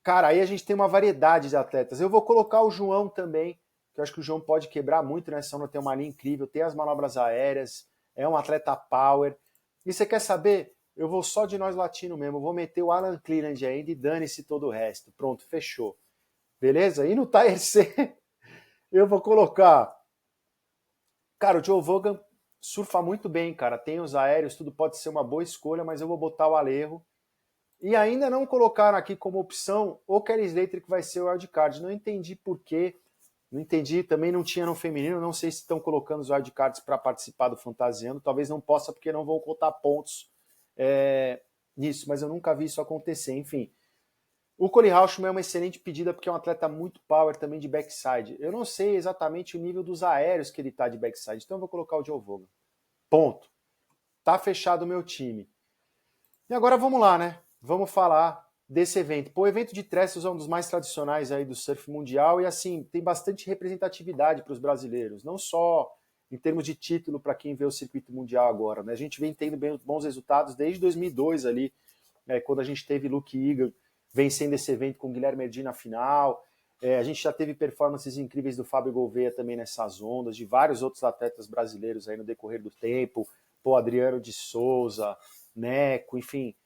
Cara, aí a gente tem uma variedade de atletas. Eu vou colocar o João também, que eu acho que o João pode quebrar muito nessa onda, tem uma linha incrível, tem as manobras aéreas, é um atleta power. E você quer saber? Eu vou só de nós latino mesmo, eu vou meter o Alan Cleland ainda e dane-se todo o resto. Pronto, fechou. Beleza? E no Tier C, eu vou colocar... Cara, o Joe Vaughan surfa muito bem, cara. Tem os aéreos, tudo pode ser uma boa escolha, mas eu vou botar o Alejo. E ainda não colocaram aqui como opção o Kelly Slater, que vai ser o wildcard. Não entendi por quê. Não entendi. Também não tinha no feminino. Não sei se estão colocando os wildcards para participar do Fantasiando. Talvez não possa, porque não vão contar pontos nisso. Mas eu nunca vi isso acontecer. Enfim. O Cole Hauschman é uma excelente pedida, porque é um atleta muito power também de backside. Eu não sei exatamente o nível dos aéreos que ele está de backside. Então eu vou colocar o Joe Vaughan. Ponto. Tá fechado o meu time. E agora vamos lá, né? Vamos falar desse evento. Pô, o evento de Trestos é um dos mais tradicionais aí do surf mundial e, assim, tem bastante representatividade para os brasileiros, não só em termos de título para quem vê o circuito mundial agora, né? A gente vem tendo bons resultados desde 2002 ali, quando a gente teve Luke Egan vencendo esse evento com Guilherme Erdi na final. A gente já teve performances incríveis do Fábio Gouveia também nessas ondas, de vários outros atletas brasileiros aí no decorrer do tempo. Pô, Adriano de Souza, Neco, enfim,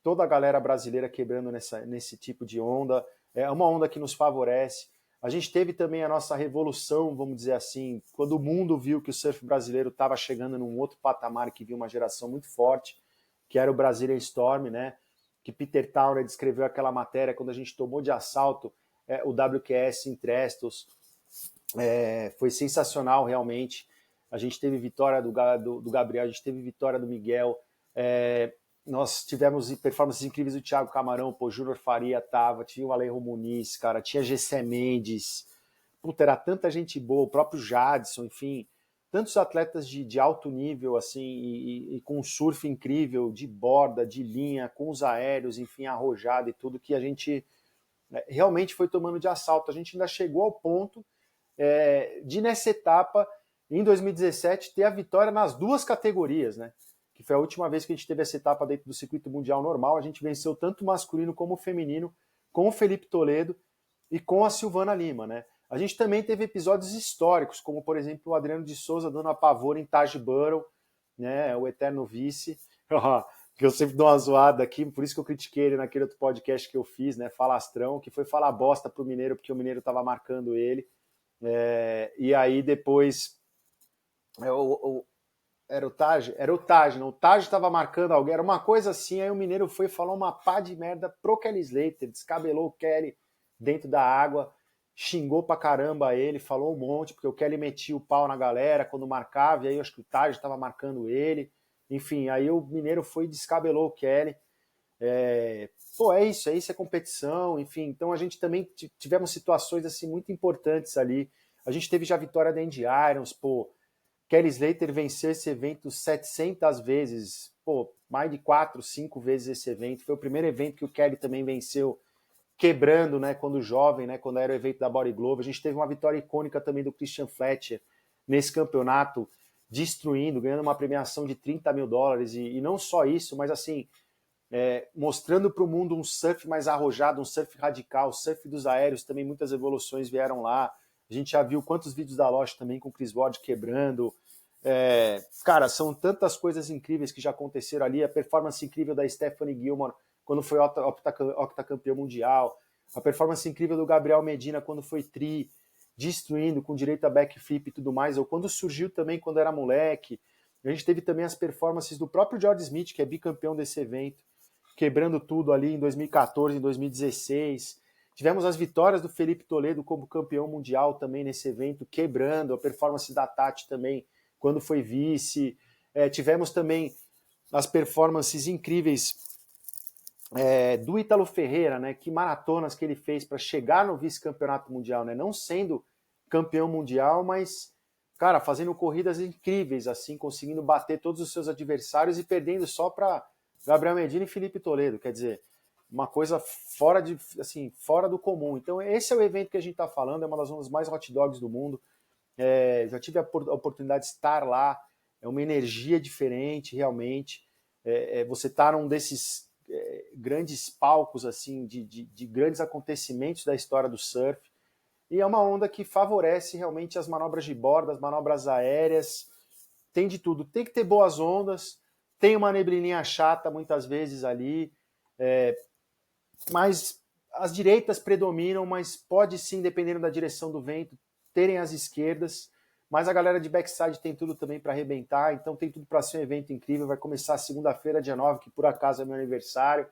toda a galera brasileira quebrando nesse tipo de onda. É uma onda que nos favorece. A gente teve também a nossa revolução, vamos dizer assim, quando o mundo viu que o surf brasileiro estava chegando num outro patamar, que viu uma geração muito forte, que era o Brazilian Storm, né? Que Peter Towner descreveu aquela matéria quando a gente tomou de assalto o WQS em Trestos. Foi sensacional, realmente. A gente teve vitória do Gabriel, a gente teve vitória do Miguel. Nós tivemos performances incríveis do Thiago Camarão, pô, Júnior Faria tava, tinha o Alejo Muniz, cara, tinha Gessé Mendes, puta, era tanta gente boa, o próprio Jadson, enfim. tantos atletas de alto nível, assim, e com um surf incrível, de borda, de linha, com os aéreos, enfim, arrojado e tudo, que a gente realmente foi tomando de assalto. A gente ainda chegou ao ponto de, nessa etapa, em 2017, ter a vitória nas duas categorias, né? Que foi a última vez que a gente teve essa etapa dentro do circuito mundial normal. A gente venceu tanto o masculino como o feminino, com o Felipe Toledo e com a Silvana Lima, né? A gente também teve episódios históricos, como, por exemplo, o Adriano de Souza dando a pavor em Taj Burrow, né, o eterno vice, que eu sempre dou uma zoada aqui, por isso que eu critiquei ele naquele outro podcast que eu fiz, né, Falastrão, que foi falar bosta pro Mineiro, porque o Mineiro estava marcando ele. E aí depois era o Taj? Era o Taj, não? O Taj estava marcando alguém, era uma coisa assim, aí o Mineiro foi falar uma pá de merda pro Kelly Slater, descabelou o Kelly dentro da água, xingou pra caramba ele, falou um monte, porque o Kelly metia o pau na galera quando marcava, e aí eu acho que o Taj estava marcando ele, enfim, aí o Mineiro foi e descabelou o Kelly. É isso, é competição, enfim, então a gente também tivemos situações assim muito importantes ali, a gente teve já a vitória da Indy Irons, Kelly Slater venceu esse evento 700 vezes, mais de 4, 5 vezes esse evento, foi o primeiro evento que o Kelly também venceu, quebrando, né, quando jovem, né, quando era o evento da Body Glove. A gente teve uma vitória icônica também do Christian Fletcher nesse campeonato, destruindo, ganhando uma premiação de $30 mil, e não só isso, mas assim, mostrando para o mundo um surf mais arrojado, um surf radical, surf dos aéreos, também muitas evoluções vieram lá. A gente já viu quantos vídeos da Loche também com o Chris Ward quebrando. Cara, são tantas coisas incríveis que já aconteceram ali. A performance incrível da Stephanie Gilmore quando foi octacampeão mundial. A performance incrível do Gabriel Medina quando foi tri, destruindo com direito a backflip e tudo mais. Ou quando surgiu também quando era moleque. A gente teve também as performances do próprio George Smith, que é bicampeão desse evento, quebrando tudo ali em 2014, em 2016. Tivemos as vitórias do Felipe Toledo como campeão mundial também nesse evento, quebrando a performance da Tati também, quando foi vice. Tivemos também as performances incríveis do Ítalo Ferreira, né? Que maratonas que ele fez para chegar no vice-campeonato mundial, né? Não sendo campeão mundial, mas, cara, fazendo corridas incríveis, assim, conseguindo bater todos os seus adversários e perdendo só para Gabriel Medina e Felipe Toledo. Quer dizer, uma coisa fora do comum. Então, esse é o evento que a gente está falando, é uma das ondas mais hot dogs do mundo. Já tive a oportunidade de estar lá, é uma energia diferente, realmente. Você está num desses grandes palcos, assim, de grandes acontecimentos da história do surf, e é uma onda que favorece realmente as manobras de borda, as manobras aéreas, tem de tudo. Tem que ter boas ondas, tem uma neblininha chata muitas vezes ali, mas as direitas predominam, mas pode sim, dependendo da direção do vento, terem as esquerdas, mas a galera de backside tem tudo também para arrebentar, então tem tudo para ser um evento incrível. Vai começar segunda-feira, dia 9, que por acaso é meu aniversário,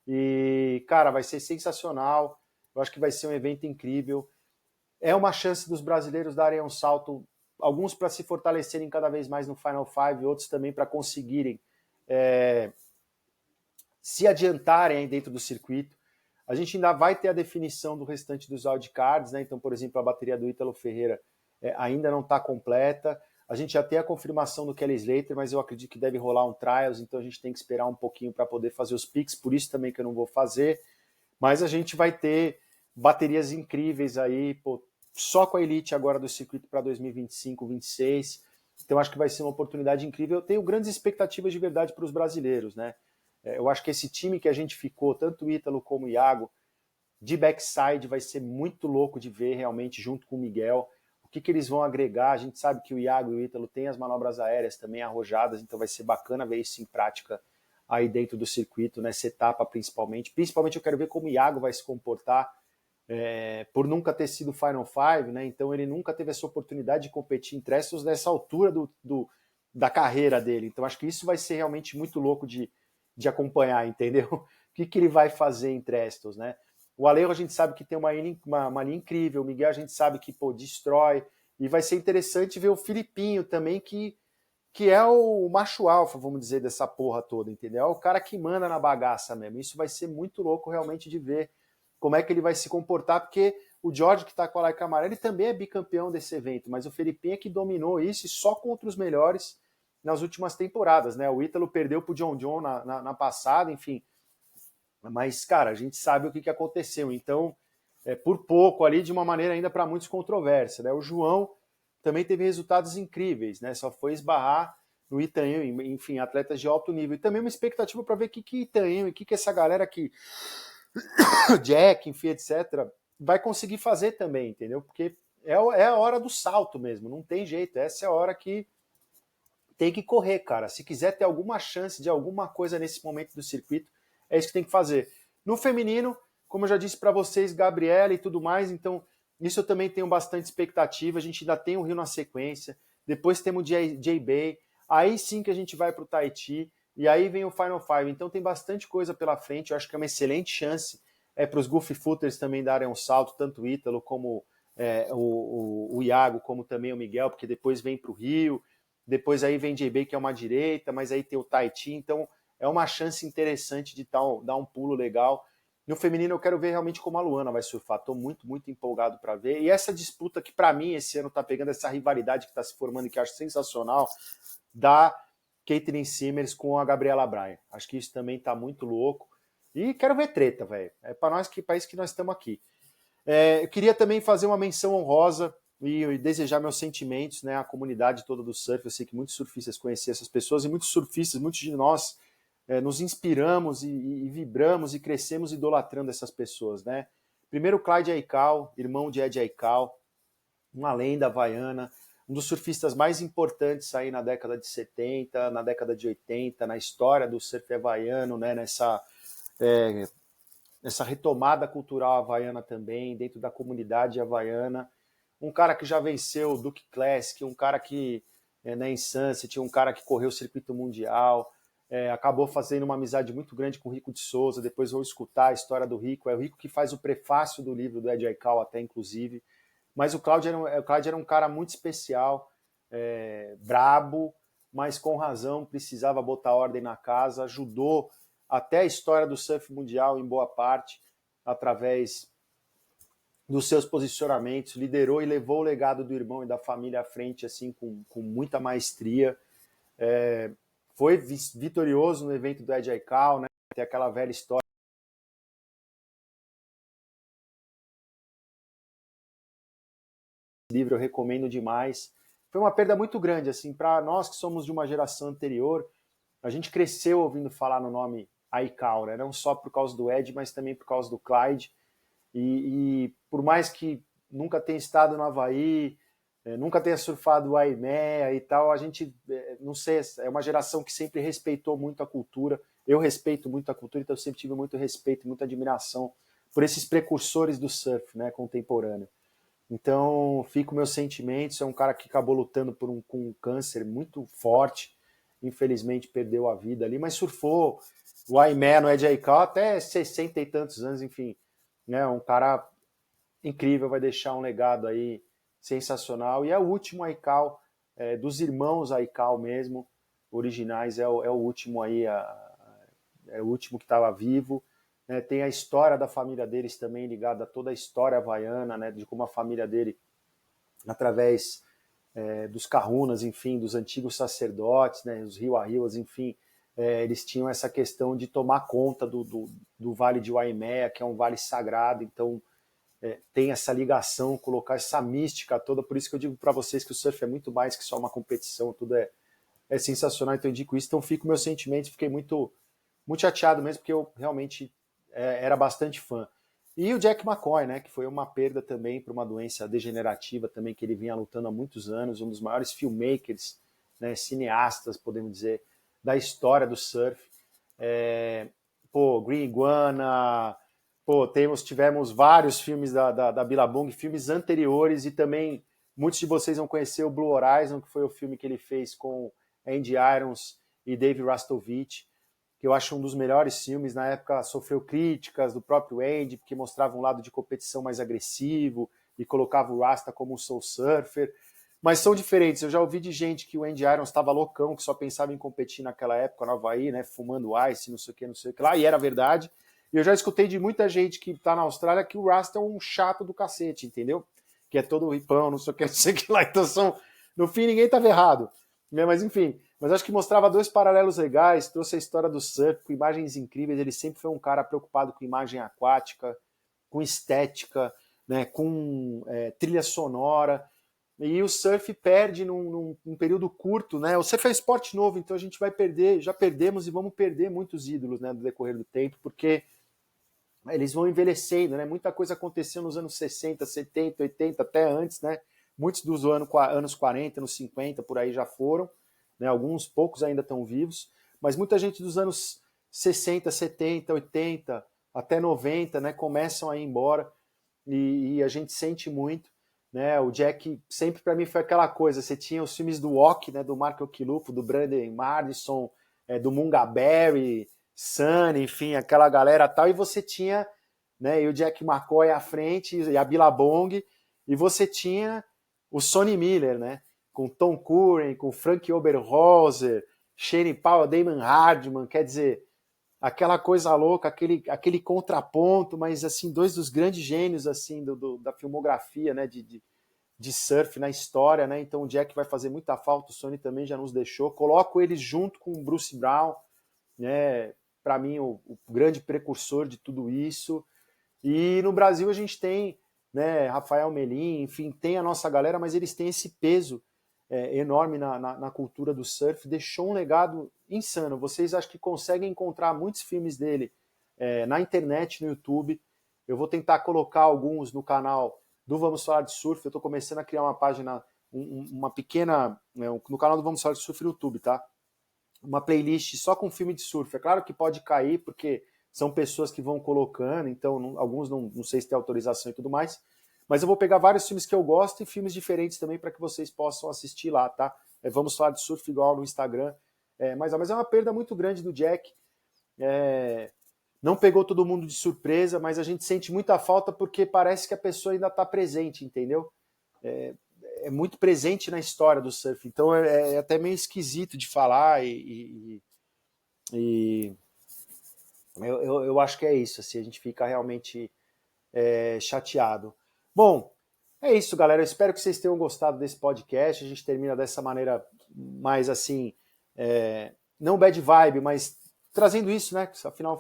e, cara, vai ser sensacional. Eu acho que vai ser um evento incrível. É uma chance dos brasileiros darem um salto, alguns para se fortalecerem cada vez mais no Final Five, outros também para conseguirem se adiantarem aí dentro do circuito. A gente ainda vai ter a definição do restante dos wildcards, né? Então, por exemplo, a bateria do Ítalo Ferreira ainda não está completa. A gente já tem a confirmação do Kelly Slater, mas eu acredito que deve rolar um trials, então a gente tem que esperar um pouquinho para poder fazer os picks, por isso também que eu não vou fazer. Mas a gente vai ter baterias incríveis aí, só com a Elite agora do circuito para 2025, 2026. Então acho que vai ser uma oportunidade incrível. Eu tenho grandes expectativas de verdade para os brasileiros, né? Eu acho que esse time que a gente ficou, tanto o Ítalo como o Iago, de backside, vai ser muito louco de ver realmente junto com o Miguel. O que eles vão agregar? A gente sabe que o Iago e o Ítalo têm as manobras aéreas também arrojadas, então vai ser bacana ver isso em prática aí dentro do circuito, nessa etapa principalmente. Principalmente eu quero ver como o Iago vai se comportar, por nunca ter sido Final Five, né? Então ele nunca teve essa oportunidade de competir em Trestles nessa altura da carreira dele. Então acho que isso vai ser realmente muito louco de acompanhar, entendeu? O que ele vai fazer em Trestles, né? O Alejo a gente sabe que tem uma linha incrível, o Miguel a gente sabe que destrói, e vai ser interessante ver o Filipinho também, que é o macho alfa, vamos dizer, dessa porra toda, entendeu? É o cara que manda na bagaça mesmo. Isso vai ser muito louco realmente de ver como é que ele vai se comportar, porque O George, que está com a Laika amarela, ele também é bicampeão desse evento, mas o Felipinho é que dominou isso e só contra os melhores nas últimas temporadas, né? O Ítalo perdeu pro John John na passada, enfim. Mas, cara, a gente sabe o que aconteceu. Então, por pouco ali, de uma maneira ainda para muitos controversa, né? O João também teve resultados incríveis, né? Só foi esbarrar no Itanhão, enfim, atletas de alto nível. E também uma expectativa para ver o que Itanhão e o que essa galera aqui, Jack, enfim, etc., vai conseguir fazer também, entendeu? Porque é a hora do salto mesmo, não tem jeito. Essa é a hora que tem que correr, cara. Se quiser ter alguma chance de alguma coisa nesse momento do circuito, é isso que tem que fazer. No feminino, como eu já disse para vocês, Gabriela e tudo mais, então isso eu também tenho bastante expectativa. A gente ainda tem o Rio na sequência, depois temos o J-Bay, aí sim que a gente vai para o Tahiti, e aí vem o Final Five. Então tem bastante coisa pela frente, eu acho que é uma excelente chance para os Goofy Footers também darem um salto, tanto o Ítalo como o Iago, como também o Miguel, porque depois vem para o Rio, depois aí vem J-Bay, que é uma direita, mas aí tem o Tahiti, então é uma chance interessante de dar um pulo legal. No feminino eu quero ver realmente como a Luana vai surfar, estou muito, muito empolgado para ver. E essa disputa que para mim esse ano está pegando, essa rivalidade que está se formando e que eu acho sensacional, da Caitlin Simmers com a Gabriela Bryan. Acho que isso também está muito louco. E quero ver treta, velho. É para nós, que país que nós estamos aqui. Eu queria também fazer uma menção honrosa e desejar meus sentimentos, né, à comunidade toda do surf. Eu sei que muitos surfistas conhecem essas pessoas e muitos surfistas, muitos de nós nos inspiramos e vibramos e crescemos idolatrando essas pessoas, né? Primeiro, Clyde Aikau, irmão de Ed Aikau, uma lenda havaiana, um dos surfistas mais importantes aí na década de 70, na década de 80, na história do surf havaiano, né? Nessa retomada cultural havaiana também, dentro da comunidade havaiana. Um cara que já venceu o Duke Classic, um cara que, na Insanity, um cara que correu o circuito mundial, acabou fazendo uma amizade muito grande com o Rico de Souza. Depois vou escutar a história do Rico. É o Rico que faz o prefácio do livro do Ed Aikau, até inclusive. Mas o Cláudio era um cara muito especial, brabo, mas com razão, precisava botar ordem na casa, ajudou até a história do surf mundial em boa parte, através dos seus posicionamentos, liderou e levou o legado do irmão e da família à frente assim com muita maestria. Foi vitorioso no evento do Ed Aikau, né? Tem aquela velha história. Esse livro eu recomendo demais. Foi uma perda muito grande, assim, para nós que somos de uma geração anterior. A gente cresceu ouvindo falar no nome Aikau, né? Não só por causa do Ed, mas também por causa do Clyde. E por mais que nunca tenha estado no Havaí, nunca tenha surfado o Aimea e tal, a gente, não sei, é uma geração que sempre respeitou muito a cultura. Eu respeito muito a cultura, então eu sempre tive muito respeito, muita admiração por esses precursores do surf, né, contemporâneo. Então, fico meus sentimentos. É um cara que acabou lutando com um câncer muito forte, infelizmente perdeu a vida ali, mas surfou o Aimea no Ed Aikau até 60 e tantos anos, enfim, né, um cara incrível, vai deixar um legado aí sensacional. E é o último Aikau, dos irmãos Aikau mesmo, originais, é o último aí, é o último que estava vivo. Né? Tem a história da família deles também ligada a toda a história havaiana, né? De como a família dele, através dos kahunas, enfim, dos antigos sacerdotes, né? Os riuahiwas, enfim, eles tinham essa questão de tomar conta do Vale de Waimea, que é um vale sagrado. Então tem essa ligação, colocar essa mística toda. Por isso que eu digo para vocês que o surf é muito mais que só uma competição, tudo é sensacional. Então eu indico isso. Então fico meus sentimentos, fiquei muito, muito chateado mesmo, porque eu realmente era bastante fã. E o Jack McCoy, né, que foi uma perda também por uma doença degenerativa também, que ele vinha lutando há muitos anos, um dos maiores filmmakers, né, cineastas, podemos dizer, da história do surf. Green Iguana, tivemos vários filmes da Billabong, filmes anteriores, e também muitos de vocês vão conhecer o Blue Horizon, que foi o filme que ele fez com Andy Irons e Dave Rastovich, que eu acho um dos melhores filmes. Na época sofreu críticas do próprio Andy, porque mostrava um lado de competição mais agressivo e colocava o Rasta como um soul surfer, mas são diferentes. Eu já ouvi de gente que o Andy Irons estava loucão, que só pensava em competir naquela época no Havaí, né, fumando ice, não sei o que lá, e era verdade. E eu já escutei de muita gente que tá na Austrália que o Rasta é um chato do cacete, entendeu? Que é todo ripão, não sei o que, não sei o que lá. Então no fim ninguém tava errado. Né? Mas enfim, mas acho que mostrava dois paralelos legais, trouxe a história do surf com imagens incríveis. Ele sempre foi um cara preocupado com imagem aquática, com estética, né? Com trilha sonora. E o surf perde num período curto, né? O surf é um esporte novo, então a gente vai perder, já perdemos e vamos perder muitos ídolos, né, no decorrer do tempo, porque eles vão envelhecendo, né? Muita coisa aconteceu nos anos 60, 70, 80, até antes, né? Muitos dos anos 40, anos 50, por aí já foram, né? Alguns poucos ainda estão vivos, mas muita gente dos anos 60, 70, 80, até 90, né, começam a ir embora e a gente sente muito. Né, o Jack sempre para mim foi aquela coisa, você tinha os filmes do Walk, né, do Mark Occhilupo, do Brandon Madison, do Munga Berry, Sunny, enfim, aquela galera tal, e você tinha, né, e o Jack McCoy à frente, e a Billabong, e você tinha o Sonny Miller, né, com Tom Curren, com Frank Oberholzer, Shane Powell, Damon Hardman, quer dizer, aquela coisa louca, aquele contraponto, mas assim, dois dos grandes gênios assim da filmografia, né, de surf na história, né? Então o Jack vai fazer muita falta, o Sonny também já nos deixou. Coloco eles junto com o Bruce Brown, né? Para mim o grande precursor de tudo isso. E no Brasil a gente tem, né, Rafael Melim, enfim, tem a nossa galera, mas eles têm esse peso enorme na cultura do surf, deixou um legado insano. Vocês acham que conseguem encontrar muitos filmes dele na internet, no YouTube. Eu vou tentar colocar alguns no canal do Vamos Falar de Surf. Eu estou começando a criar uma página, uma pequena, né, no canal do Vamos Falar de Surf no YouTube, tá? Uma playlist só com filme de surf. É claro que pode cair, porque são pessoas que vão colocando, então alguns não sei se tem autorização e tudo mais, mas eu vou pegar vários filmes que eu gosto e filmes diferentes também para que vocês possam assistir lá, tá? Vamos Falar de Surf igual no Instagram. Mas é uma perda muito grande do Jack. Não pegou todo mundo de surpresa, mas a gente sente muita falta porque parece que a pessoa ainda está presente, entendeu? É muito presente na história do surf. Então é até meio esquisito de falar e eu acho que é isso. Assim, a gente fica realmente chateado. Bom, é isso, galera. Eu espero que vocês tenham gostado desse podcast. A gente termina dessa maneira mais assim, não bad vibe, mas trazendo isso, né?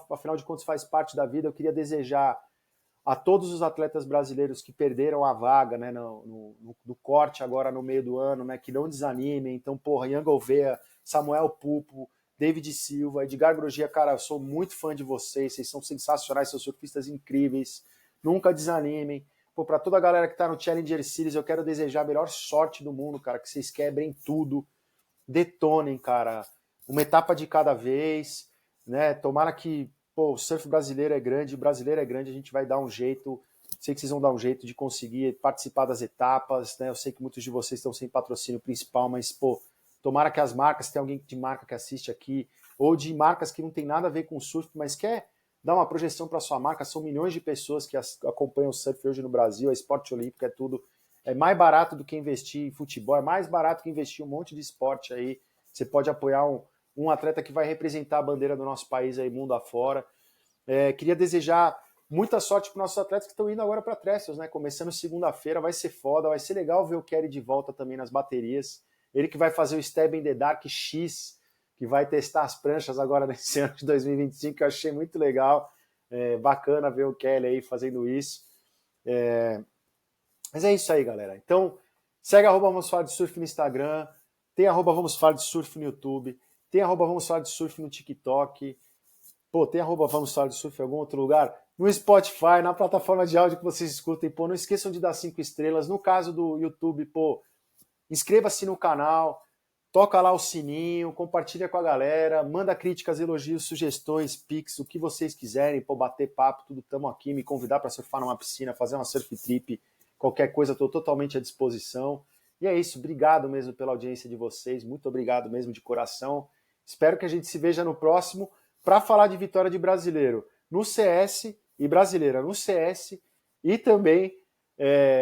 Afinal de contas faz parte da vida. Eu queria desejar a todos os atletas brasileiros que perderam a vaga, né, no corte agora no meio do ano, né, que não desanimem. Então, porra, Ian Gouveia, Samuel Pupo, David Silva, Edgar Grogia, cara, eu sou muito fã de vocês são sensacionais, são surfistas incríveis. Nunca desanimem. Pô, para toda a galera que tá no Challenger Series, eu quero desejar a melhor sorte do mundo, cara, que vocês quebrem tudo, detonem, cara, uma etapa de cada vez, né? Tomara que, pô, o surf brasileiro é grande, o brasileiro é grande, a gente vai dar um jeito, sei que vocês vão dar um jeito de conseguir participar das etapas, né? Eu sei que muitos de vocês estão sem patrocínio principal, mas, pô, tomara que as marcas, tem alguém de marca que assiste aqui, ou de marcas que não tem nada a ver com surf, mas quer dar uma projeção para sua marca. São milhões de pessoas que acompanham o surf hoje no Brasil, a esporte olímpico é tudo, é mais barato do que investir em futebol, é mais barato que investir em um monte de esporte aí. Você pode apoiar um atleta que vai representar a bandeira do nosso país aí mundo afora. Queria desejar muita sorte para os nossos atletas que estão indo agora para Trestles, né? Começando segunda-feira, vai ser foda, vai ser legal ver o Kelly de volta também nas baterias. Ele que vai fazer o Stab in the Dark X, que vai testar as pranchas agora nesse ano de 2025, que eu achei muito legal. Bacana ver o Kelly aí fazendo isso. Mas é isso aí, galera. Então, segue @Vamos Falar de Surf no Instagram, tem @Vamos Falar de Surf no YouTube, tem @Vamos Falar de Surf no TikTok, pô, tem @Vamos Falar de Surf em algum outro lugar, no Spotify, na plataforma de áudio que vocês escutem, pô, não esqueçam de dar 5 estrelas. No caso do YouTube, pô, inscreva-se no canal, toca lá o sininho, compartilha com a galera, manda críticas, elogios, sugestões, pics, o que vocês quiserem, pô, bater papo, tudo, tamo aqui, me convidar para surfar numa piscina, fazer uma surf trip, qualquer coisa, estou totalmente à disposição. E é isso, obrigado mesmo pela audiência de vocês, muito obrigado mesmo de coração. Espero que a gente se veja no próximo para falar de vitória de brasileiro no CS e brasileira no CS e também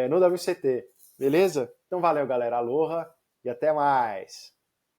no WCT, beleza? Então valeu, galera, aloha e até mais!